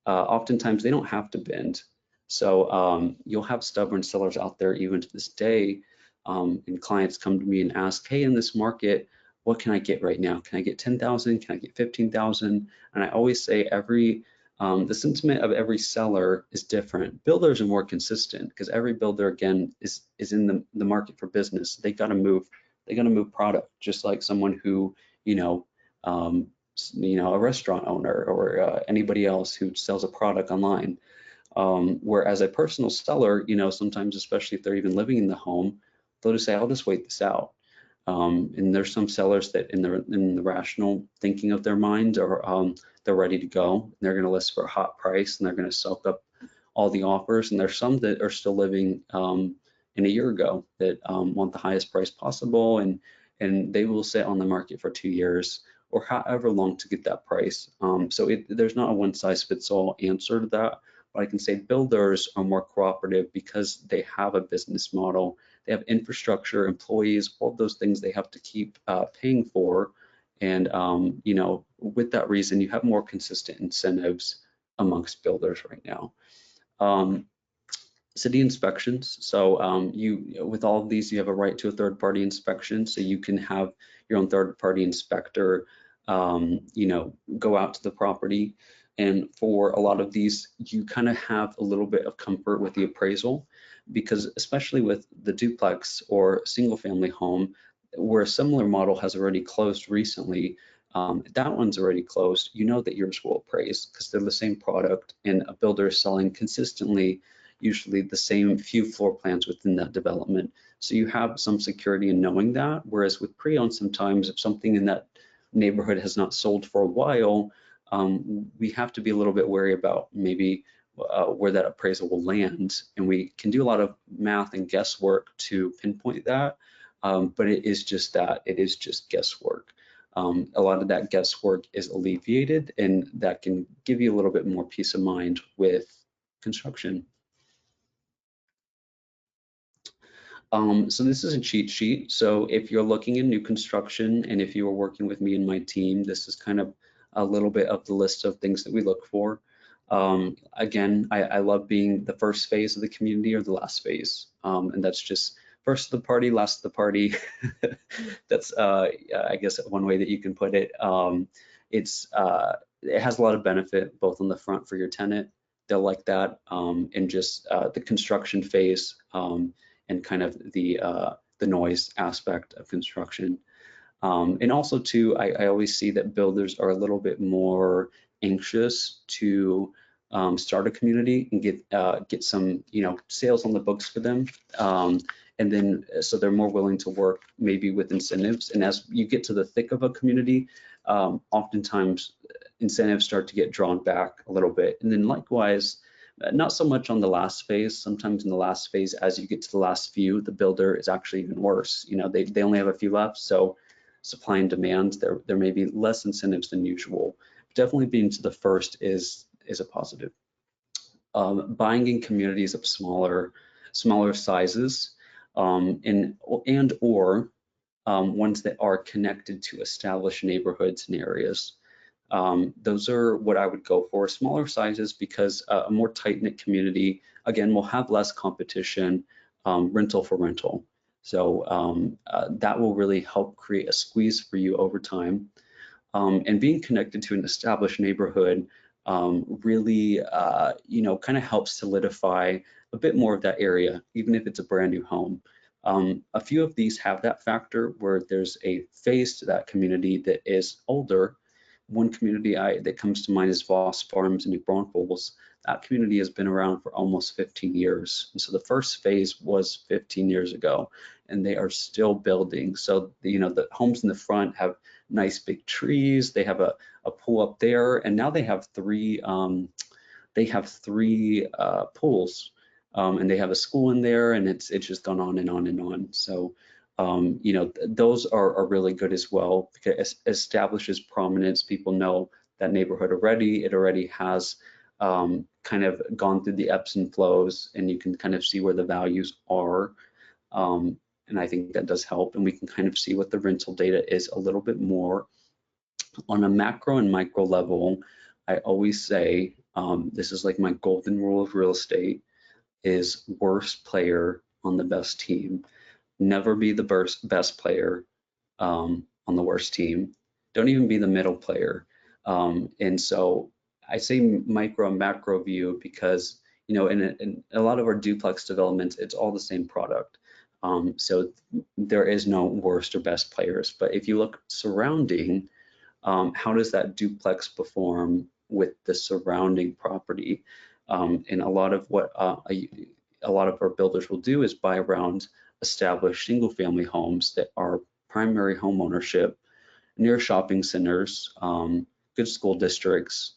oftentimes they don't have to bend. So you'll have stubborn sellers out there even to this day, and clients come to me and ask, hey, in this market, what can I get right now? Can I get 10,000? Can I get 15,000? And I always say the sentiment of every seller is different. Builders are more consistent because every builder, again, is in the market for business. They got to move product, just like someone who, a restaurant owner or anybody else who sells a product online. Whereas a personal seller, sometimes, especially if they're even living in the home, they'll just say, I'll just wait this out. And there's some sellers that in the rational thinking of their mind are they're ready to go. They're going to list for a hot price and they're going to soak up all the offers. And there's some that are still living in a year ago that want the highest price possible, and they will sit on the market for 2 years or however long to get that price. So there's not a one size fits all answer to that. But I can say builders are more cooperative because they have a business model. They have infrastructure, employees, all those things they have to keep paying for. And, with that reason, you have more consistent incentives amongst builders right now. City inspections. So with all of these, you have a right to a third-party inspection. So you can have your own third-party inspector, go out to the property. And for a lot of these, you kind of have a little bit of comfort with the appraisal, because especially with the duplex or single family home, where a similar model has already closed recently, that one's already closed, you know that yours will appraise because they're the same product and a builder is selling consistently, usually the same few floor plans within that development. So you have some security in knowing that, whereas with pre-owned, sometimes if something in that neighborhood has not sold for a while, we have to be a little bit wary about maybe where that appraisal will land. And we can do a lot of math and guesswork to pinpoint that, but it is just that, it is just guesswork. A lot of that guesswork is alleviated, and that can give you a little bit more peace of mind with construction. So this is a cheat sheet. So if you're looking in new construction, and if you are working with me and my team, this is kind of a little bit of the list of things that we look for. Again, I love being the first phase of the community or the last phase. And that's just first of the party, last of the party. That's, I guess, one way that you can put it. It has a lot of benefit, both on the front for your tenant. They'll like that, and just the construction phase, and kind of the noise aspect of construction. And also too, I always see that builders are a little bit more anxious to start a community and get some, sales on the books for them. And then, so they're more willing to work maybe with incentives. And as you get to the thick of a community, oftentimes incentives start to get drawn back a little bit. And then likewise, not so much on the last phase. Sometimes in the last phase, as you get to the last few, the builder is actually even worse. They only have a few left, so supply and demand, there may be less incentives than usual. Definitely being to the first is a positive. Buying in communities of smaller sizes, and or ones that are connected to established neighborhoods and areas. Those are what I would go for. Smaller sizes, because a more tight-knit community, again, will have less competition, rental for rental. So that will really help create a squeeze for you over time. And being connected to an established neighborhood really, kind of helps solidify a bit more of that area, even if it's a brand new home. A few of these have that factor where there's a phase to that community that is older. One community that comes to mind is Voss Farms in New Braunfels. That community has been around for almost 15 years. And so the first phase was 15 years ago, and they are still building. So, the homes in the front have nice big trees. They have a pool up there, and now they have three pools, and they have a school in there, and it's just gone on and on and on. So, those are really good as well, because it establishes prominence. People know that neighborhood already. It already has kind of gone through the ebbs and flows, and you can kind of see where the values are. And I think that does help, and we can kind of see what the rental data is a little bit more. On a macro and micro level, I always say, this is like my golden rule of real estate, is worst player on the best team. Never be the best player on the worst team. Don't even be the middle player. And so I say micro and macro view because, in a lot of our duplex developments, it's all the same product. So there is no worst or best players. But if you look surrounding, how does that duplex perform with the surrounding property? And a lot of what a lot of our builders will do is buy around established single-family homes that are primary home ownership, near shopping centers, good school districts,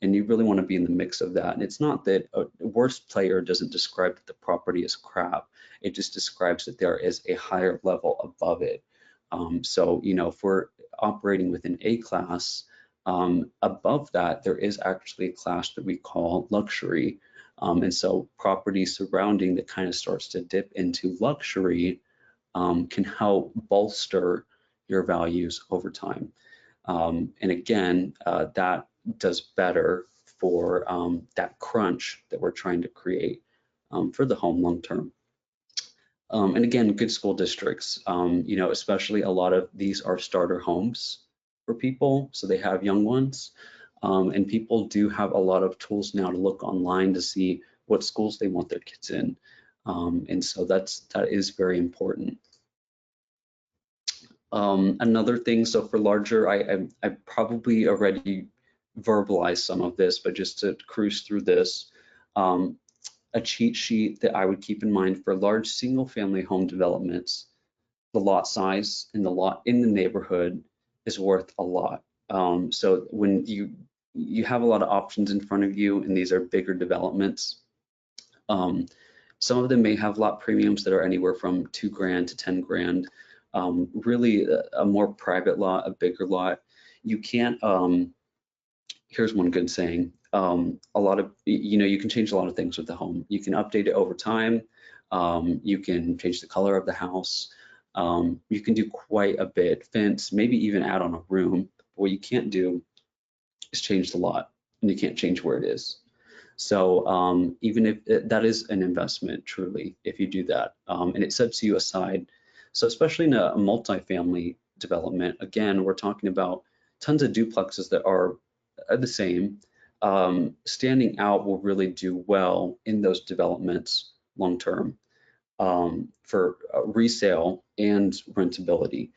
and you really want to be in the mix of that. And it's not that a worst player doesn't describe that the property is crap. It just describes that there is a higher level above it. So, if we're operating within A class, above that, there is actually a class that we call luxury. And so properties surrounding that kind of starts to dip into luxury can help bolster your values over time. And again, that does better for that crunch that we're trying to create for the home long term. And again, good school districts, especially a lot of these are starter homes for people, so they have young ones. And people do have a lot of tools now to look online to see what schools they want their kids in. And so that is very important. Another thing, so for larger, I probably already verbalized some of this, but just to cruise through this, a cheat sheet that I would keep in mind for large single family home developments, the lot size and the lot in the neighborhood is worth a lot. So when you you have a lot of options in front of you, and these are bigger developments. Some of them may have lot premiums that are anywhere from $2,000 to $10,000. Really, a more private lot, a bigger lot, you can't. Here's one good saying. A lot of, you can change a lot of things with the home. You can update it over time. You can change the color of the house. You can do quite a bit. Fence, maybe even add on a room. What you can't do is change the lot, and you can't change where it is. So even if that is an investment, truly, if you do that, and it sets you aside. So especially in a multifamily development, again, we're talking about tons of duplexes that are the same. Standing out will really do well in those developments long term for resale and rentability.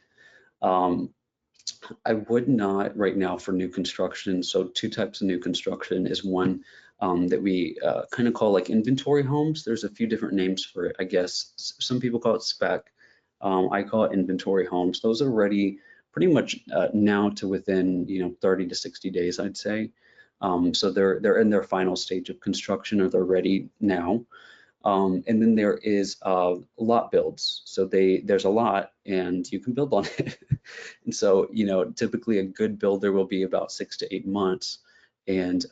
I would not right now for new construction. So two types of new construction is one that we kind of call like inventory homes. There's a few different names for it, I guess. Some people call it spec. I call it inventory homes. Those are ready pretty much now to within 30 to 60 days, I'd say. So they're in their final stage of construction, or they're ready now. And then there is lot builds. So there's a lot and you can build on it. And so, typically a good builder will be about 6 to 8 months. And,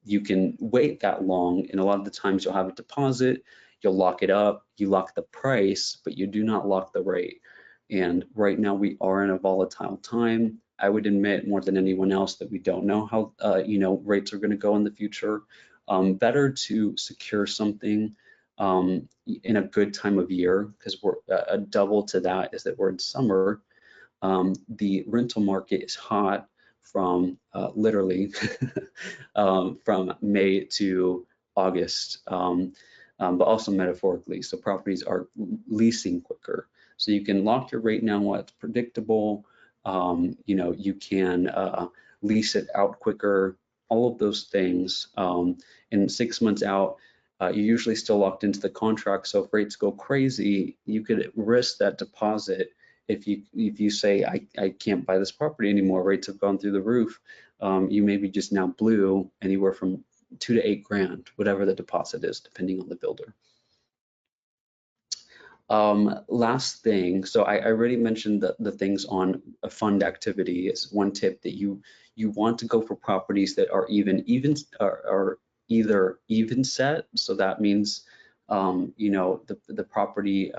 you can wait that long. And a lot of the times you'll have a deposit, you'll lock it up, you lock the price, but you do not lock the rate. And right now we are in a volatile time. I would admit more than anyone else that we don't know how, rates are going to go in the future. Better to secure something in a good time of year, because we're a double to that is that we're in summer. The rental market is hot from literally from May to August, but also metaphorically. So properties are leasing quicker. So you can lock your rate now while it's predictable. You can lease it out quicker, all of those things. And 6 months out, you're usually still locked into the contract. So if rates go crazy, you could risk that deposit. If you say, I can't buy this property anymore, rates have gone through the roof, you maybe just now blew anywhere from $2,000 to $8,000, whatever the deposit is, depending on the builder. Last thing, so I already mentioned the things on a fund activity is one tip that you want to go for properties that are either even set. So that means, the property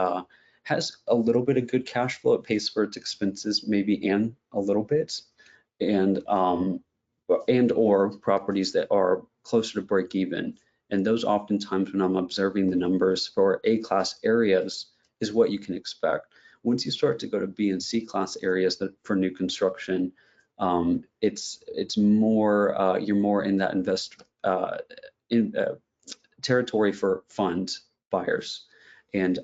has a little bit of good cash flow. It pays for its expenses, maybe, and a little bit, and or properties that are closer to break even. And those oftentimes, when I'm observing the numbers for A-class areas, is what you can expect. Once you start to go to B and C class areas that for new construction, it's more you're more in that territory for fund buyers. And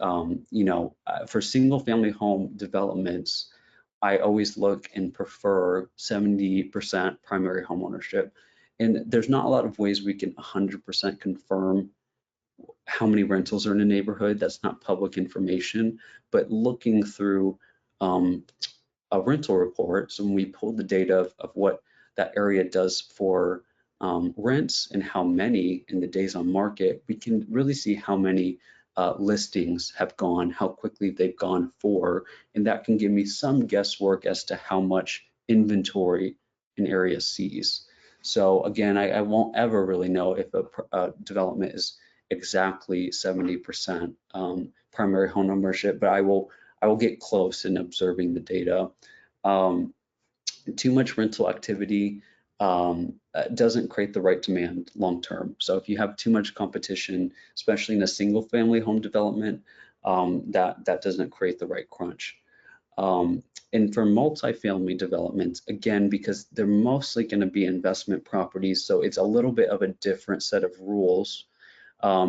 for single family home developments, I always look and prefer 70% primary home ownership. And there's not a lot of ways we can 100% confirm how many rentals are in a neighborhood. That's not public information, but looking through a rental report, so when we pull the data of what that area does for rents and how many in the days on market, we can really see how many listings have gone, how quickly they've gone for, and that can give me some guesswork as to how much inventory an area sees. So again, I won't ever really know if a development is exactly 70% primary home ownership, but I will get close in observing the data. Too much rental activity doesn't create the right demand long term. So if you have too much competition, especially in a single family home development, that doesn't create the right crunch. And for multifamily developments, again, because they're mostly going to be investment properties, so it's a little bit of a different set of rules.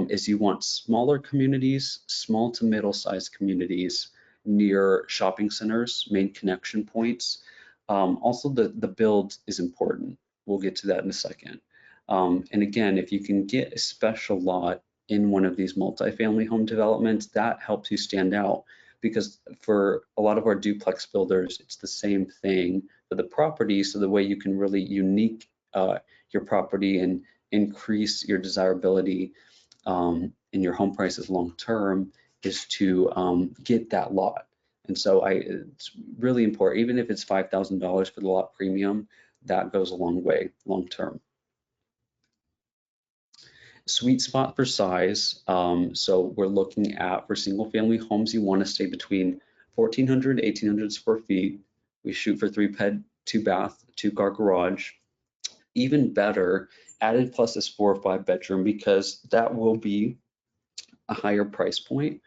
Is you want smaller communities, small to middle-sized communities near shopping centers, main connection points. Also, the build is important. We'll get to that in a second. And again, if you can get a special lot in one of these multifamily home developments, that helps you stand out, because for a lot of our duplex builders, it's the same thing for the property. So the way you can really unique your property and increase your desirability in your home prices long term is to get that lot. And so it's really important, even if it's $5,000 for the lot premium, that goes a long way long term. Sweet spot for size. So we're looking at, for single family homes, you want to stay between 1,400 to 1,800 square feet. We shoot for 3-bed, 2-bath, 2-car garage. Even better, added plus is 4 or 5 bedroom, because that will be a higher price point,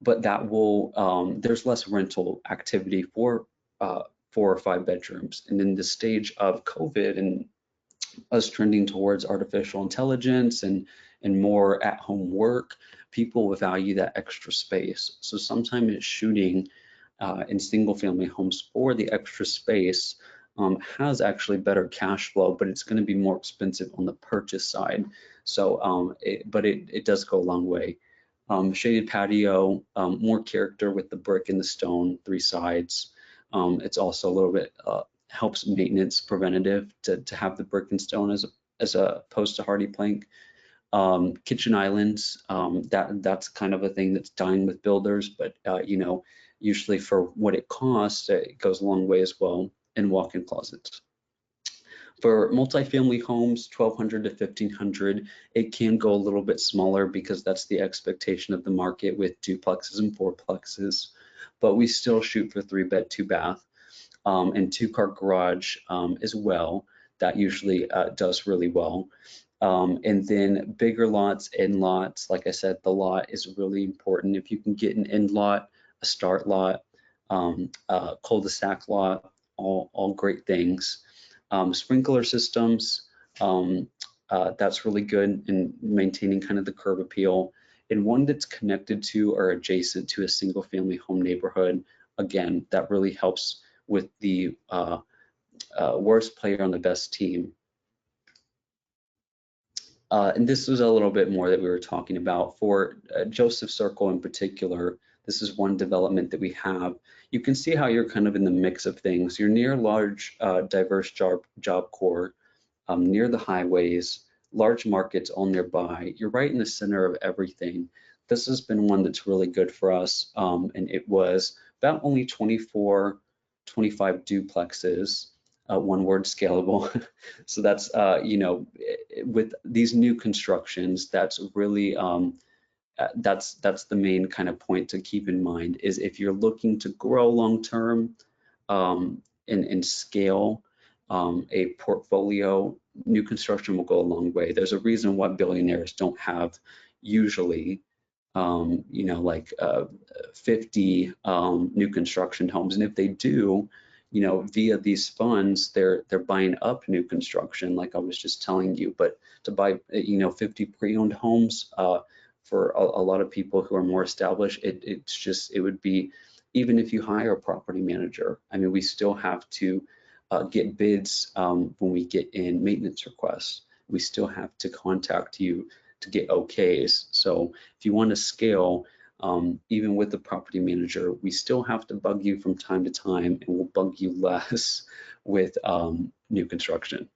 but that will there's less rental activity for 4 or 5 bedrooms. And in the stage of COVID and us trending towards artificial intelligence and more at-home work, people value that extra space. So sometimes it's shooting in single-family homes for the extra space has actually better cash flow, but it's going to be more expensive on the purchase side. So, but it does go a long way. Shaded patio, more character with the brick and the stone, 3 sides. It's also a little bit helps maintenance preventative to have the brick and stone as opposed to hardy plank. Kitchen islands, that's kind of a thing that's dying with builders, but you know, usually for what it costs, it goes a long way as well. And walk-in closets. For multifamily homes, 1,200 to 1,500, it can go a little bit smaller because that's the expectation of the market with duplexes and fourplexes, but we still shoot for 3-bed, 2-bath. And 2-car garage as well. That usually does really well. And then bigger lots, in lots, like I said, the lot is really important. If you can get an end lot, a start lot, a cul-de-sac lot, all great things. Sprinkler systems, that's really good in maintaining kind of the curb appeal. And one that's connected to or adjacent to a single family home neighborhood, again, that really helps with the worst player on the best team. And this was a little bit more that we were talking about. For Joseph Circle in particular, this is one development that we have. You can see how you're kind of in the mix of things. You're near large, diverse job core, near the highways, large markets all nearby. You're right in the center of everything. This has been one that's really good for us. And it was about only 24, 25 duplexes. One word, scalable. So that's, you know, with these new constructions, that's really, that's the main kind of point to keep in mind is if you're looking to grow long-term and scale a portfolio, new construction will go a long way. There's a reason why billionaires don't have usually, you know, like 50 new construction homes. And if they do, you know, via these funds, they're buying up new construction, like I was just telling you. But to buy, you know, 50 pre-owned homes for a lot of people who are more established, it would be, even if you hire a property manager, I mean, we still have to get bids when we get in maintenance requests. We still have to contact you to get OKs. So if you want to scale, even with the property manager, we still have to bug you from time to time, and we'll bug you less with new construction.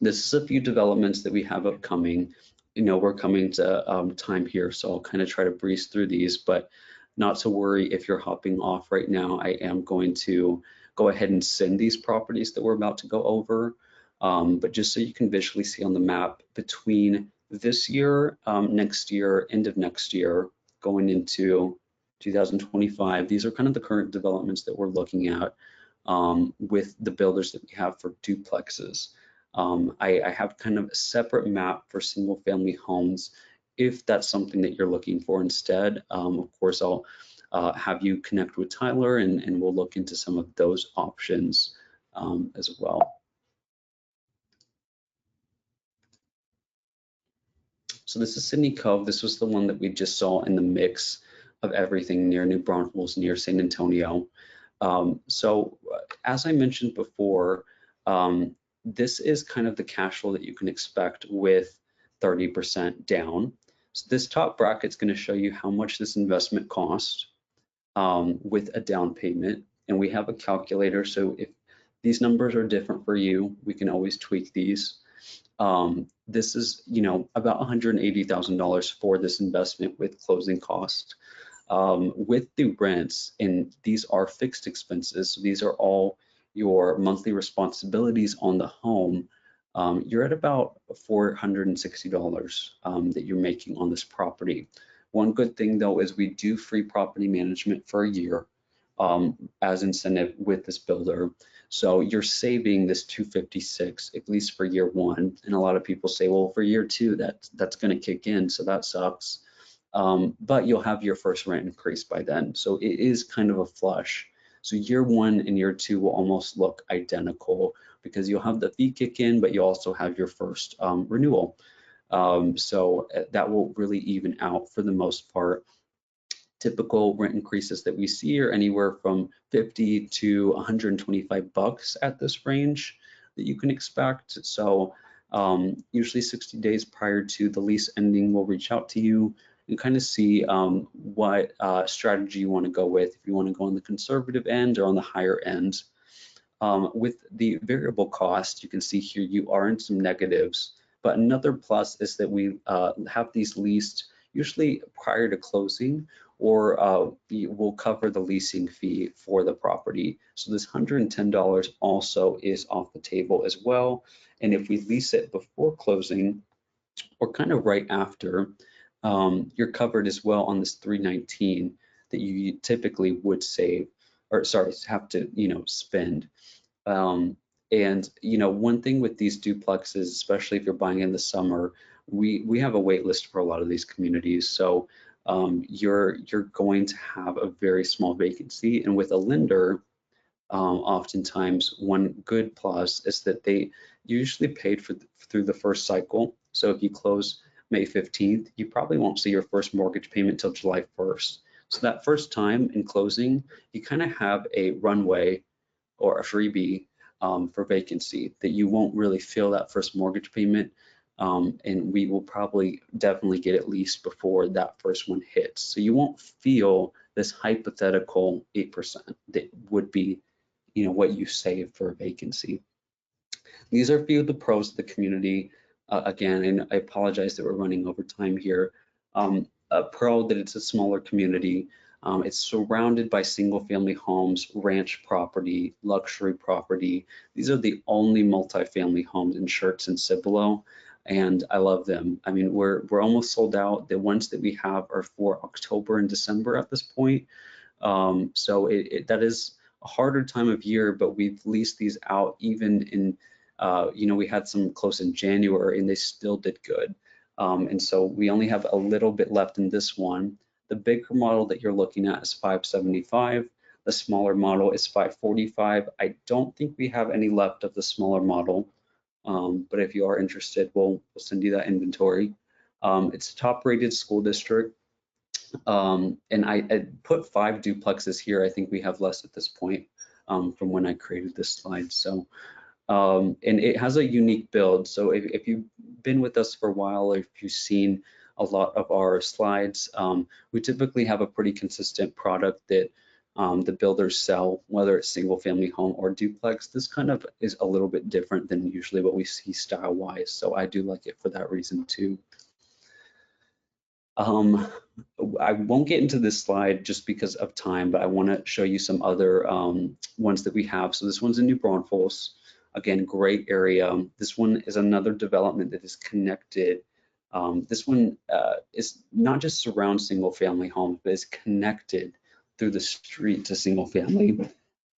This is a few developments that we have upcoming. You know, we're coming to time here, so I'll kind of try to breeze through these, but not to worry if you're hopping off right now. I am going to go ahead and send these properties that we're about to go over, but just so you can visually see on the map, between this year, next year, end of next year, going into 2025, these are kind of the current developments that we're looking at with the builders that we have for duplexes. I have kind of a separate map for single family homes if that's something that you're looking for instead. Of course, I'll have you connect with Tyler and we'll look into some of those options as well. So this is Sydney Cove. This was the one that we just saw in the mix of everything near New Braunfels, near San Antonio. So as I mentioned before, this is kind of the cash flow that you can expect with 30% down. So this top bracket is going to show you how much this investment cost with a down payment. and we have a calculator. So if these numbers are different for you, we can always tweak these. This is, about $180,000 for this investment with closing costs. With the rents, and these are fixed expenses, so these are all your monthly responsibilities on the home. You're at about $460 that you're making on this property. One good thing though is we do free property management for a year as incentive with this builder. So you're saving this $256 at least for year one. And a lot of people say, well, for year two, that's going to kick in, so that sucks. But you'll have your first rent increase by then. So it is kind of a flush. So year one and year two will almost look identical because you'll have the fee kick in, but you also have your first renewal. So that will really even out for the most part. Typical rent increases that we see are anywhere from 50 to 125 bucks at this range that you can expect. So usually 60 days prior to the lease ending, we'll reach out to you and kind of see what strategy you want to go with, if you want to go on the conservative end or on the higher end. With the variable cost, you can see here you are in some negatives, but another plus is that we have these leased usually prior to closing, or we'll cover the leasing fee for the property. So this $110 also is off the table as well. And if we lease it before closing or kind of right after, you're covered as well on this $319 that you typically would save, or sorry, have to, spend. And one thing with these duplexes, especially if you're buying in the summer, we have a wait list for a lot of these communities. So you're going to have a very small vacancy. And with a lender, oftentimes one good plus is that they usually paid through the first cycle. So if you close May 15th, you probably won't see your first mortgage payment till July 1st. So that first time in closing, you kind of have a runway or a freebie for vacancy that you won't really feel that first mortgage payment. And we will probably definitely get at least before that first one hits. So you won't feel this hypothetical 8% that would be, what you save for a vacancy. These are a few of the pros of the community. Again, and I apologize that we're running over time here. A pro that it's a smaller community. It's surrounded by single family homes, ranch property, luxury property. These are the only multifamily homes in Schertz and Cibolo, and I love them. I mean, we're almost sold out. The ones that we have are for October and December at this point. So that is a harder time of year, but we've leased these out even in, we had some close in January and they still did good. And so we only have a little bit left in this one. The bigger model that you're looking at is 575. The smaller model is 545. I don't think we have any left of the smaller model, but if you are interested, we'll send you that inventory. It's a top rated school district. And I put 5 duplexes here. I think we have less at this point from when I created this slide. So, and it has a unique build. So if you've been with us for a while, or if you've seen a lot of our slides, we typically have a pretty consistent product that the builders sell, whether it's single family home or duplex. This kind of is a little bit different than usually what we see style wise. So I do like it for that reason too. I won't get into this slide just because of time, but I want to show you some other ones that we have. So this one's in New Braunfels. Again, great area. This one is another development that is connected. This one is not just surround single family homes, but is connected through the street to single family.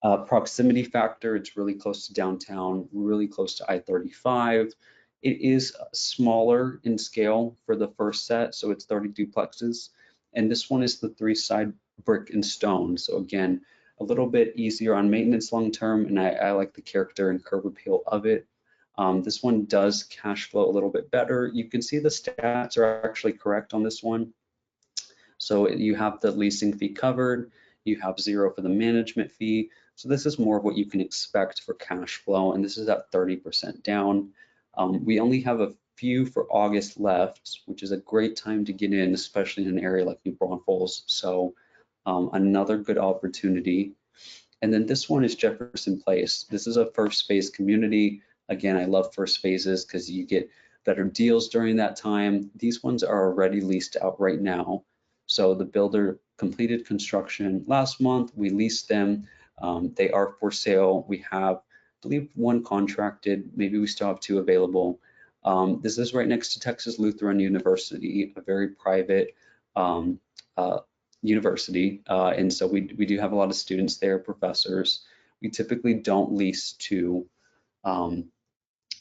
Proximity factor, it's really close to downtown, really close to I-35. It is smaller in scale for the first set, so it's 30 duplexes. And this one is the 3-side brick and stone. So again, a little bit easier on maintenance long-term, and I like the character and curb appeal of it. This one does cash flow a little bit better. You can see the stats are actually correct on this one. So you have the leasing fee covered, you have 0 for the management fee. So this is more of what you can expect for cash flow, and this is at 30% down. We only have a few for August left, which is a great time to get in, especially in an area like New Braunfels. So another good opportunity. And then this one is Jefferson Place. This is a first phase community. Again, I love first phases because you get better deals during that time. These ones are already leased out right now. So the builder completed construction last month. We leased them. They are for sale. We have, I believe, one contracted. Maybe we still have two available. This is right next to Texas Lutheran University, a very private university. And so we do have a lot of students there, professors. We typically don't lease to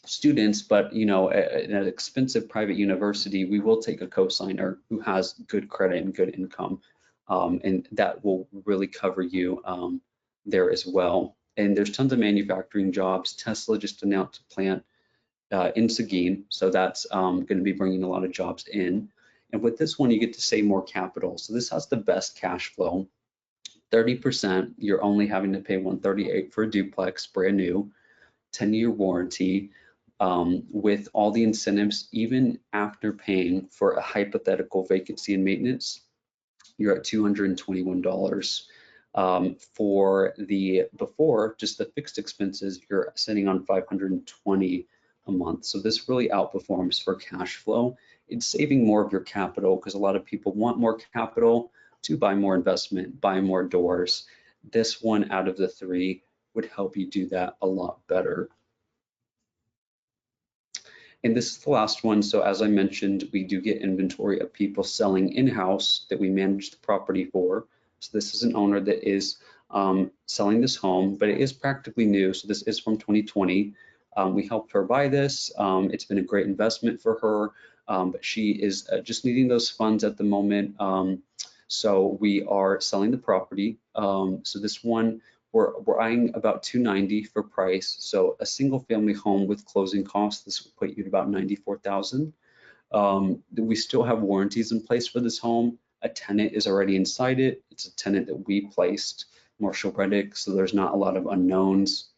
students, but in an expensive private university, we will take a co-signer who has good credit and good income, and that will really cover you there as well. And there's tons of manufacturing jobs. Tesla just announced a plant in Seguin, so that's going to be bringing a lot of jobs in. And with this one, you get to save more capital. So this has the best cash flow. 30%, you're only having to pay $138 for a duplex, brand new, 10-year warranty, with all the incentives, even after paying for a hypothetical vacancy and maintenance, you're at $221. For the before, just the fixed expenses, you're sitting on $520 a month. So this really outperforms for cash flow. It's saving more of your capital because a lot of people want more capital to buy more investment, buy more doors. This one out of the three would help you do that a lot better. And this is the last one. So as I mentioned, we do get inventory of people selling in-house that we manage the property for. So this is an owner that is selling this home, but it is practically new. So this is from 2020. We helped her buy this. It's been a great investment for her, but she is just needing those funds at the moment. So we are selling the property. So this one, we're eyeing about $290 for price. So a single family home with closing costs, this will put you at about $94,000. We still have warranties in place for this home. A tenant is already inside it. It's a tenant that we placed, Marshall Reddick, so there's not a lot of unknowns.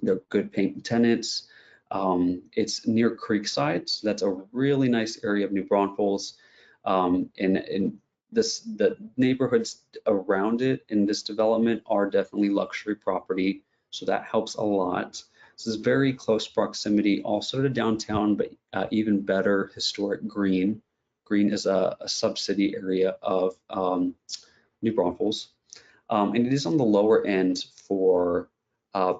They're good paying tenants. It's near Creekside, so that's a really nice area of New Braunfels. And the neighborhoods around it in this development are definitely luxury property, so that helps a lot. This is very close proximity also to downtown, but even better, historic Green. Green is a sub-city area of New Braunfels, and it is on the lower end for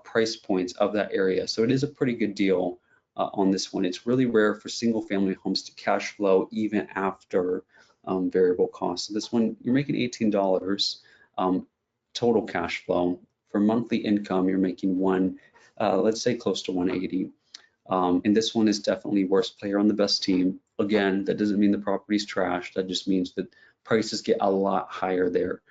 price points of that area. So it is a pretty good deal on this one. It's really rare for single family homes to cash flow even after variable costs. So this one, you're making $18 total cash flow. For monthly income, you're making let's say close to $180. And this one is definitely worst player on the best team. Again, that doesn't mean the property's trash. That just means that prices get a lot higher there.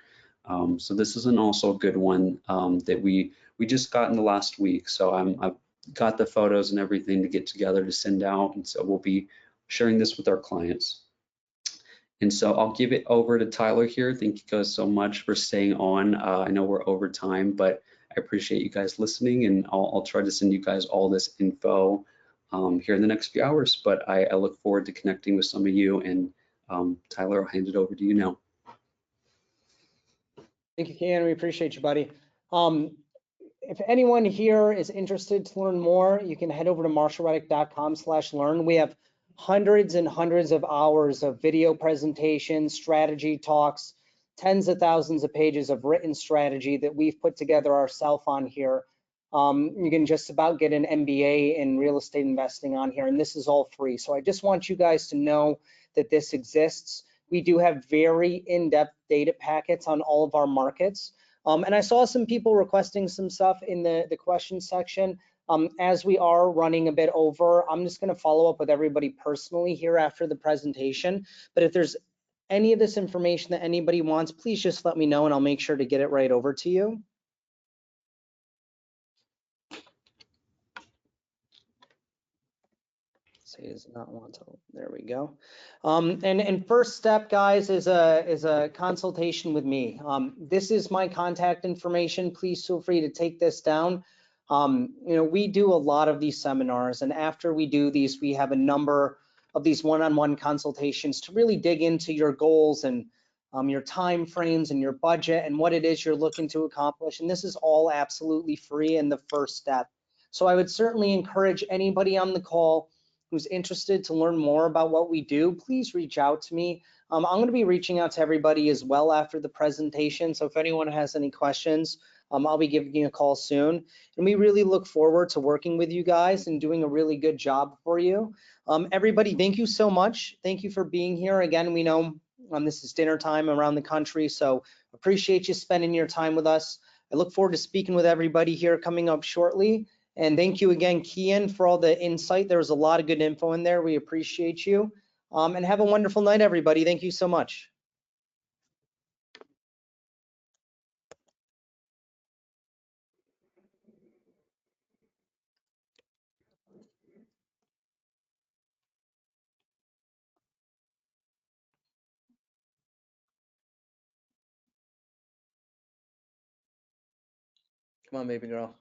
So this is also a good one that we just got in the last week. So I've got the photos and everything to get together to send out. And so we'll be sharing this with our clients. And so I'll give it over to Tyler here. Thank you guys so much for staying on. I know we're over time, but I appreciate you guys listening, and I'll try to send you guys all this info here in the next few hours. But I look forward to connecting with some of you. And Tyler, I'll hand it over to you now. Thank you, Kian. We appreciate you, buddy. If anyone here is interested to learn more, you can head over to marshallreddick.com/learn. We have hundreds and hundreds of hours of video presentations, strategy talks, tens of thousands of pages of written strategy that we've put together ourselves on here. You can just about get an MBA in real estate investing on here, and this is all free. So I just want you guys to know that this exists. We do have very in-depth data packets on all of our markets. And I saw some people requesting some stuff in the question section. As we are running a bit over, I'm just going to follow up with everybody personally here after the presentation. But if there's any of this information that anybody wants, please just let me know and I'll make sure to get it right over to you. Say does not want to. There we go. And first step, guys, is a consultation with me. This is my contact information. Please feel free to take this down. We do a lot of these seminars, and after we do these, we have a number of these one-on-one consultations to really dig into your goals and your time frames and your budget and what it is you're looking to accomplish. And this is all absolutely free in the first step. So I would certainly encourage anybody on the call who's interested to learn more about what we do, please reach out to me. I'm going to be reaching out to everybody as well after the presentation. So if anyone has any questions, I'll be giving you a call soon. And we really look forward to working with you guys and doing a really good job for you. Everybody, thank you so much. Thank you for being here. Again, we know this is dinner time around the country, so appreciate you spending your time with us. I look forward to speaking with everybody here coming up shortly. And thank you again, Kian, for all the insight. There was a lot of good info in there. We appreciate you. And have a wonderful night, everybody. Thank you so much. Come on, baby girl.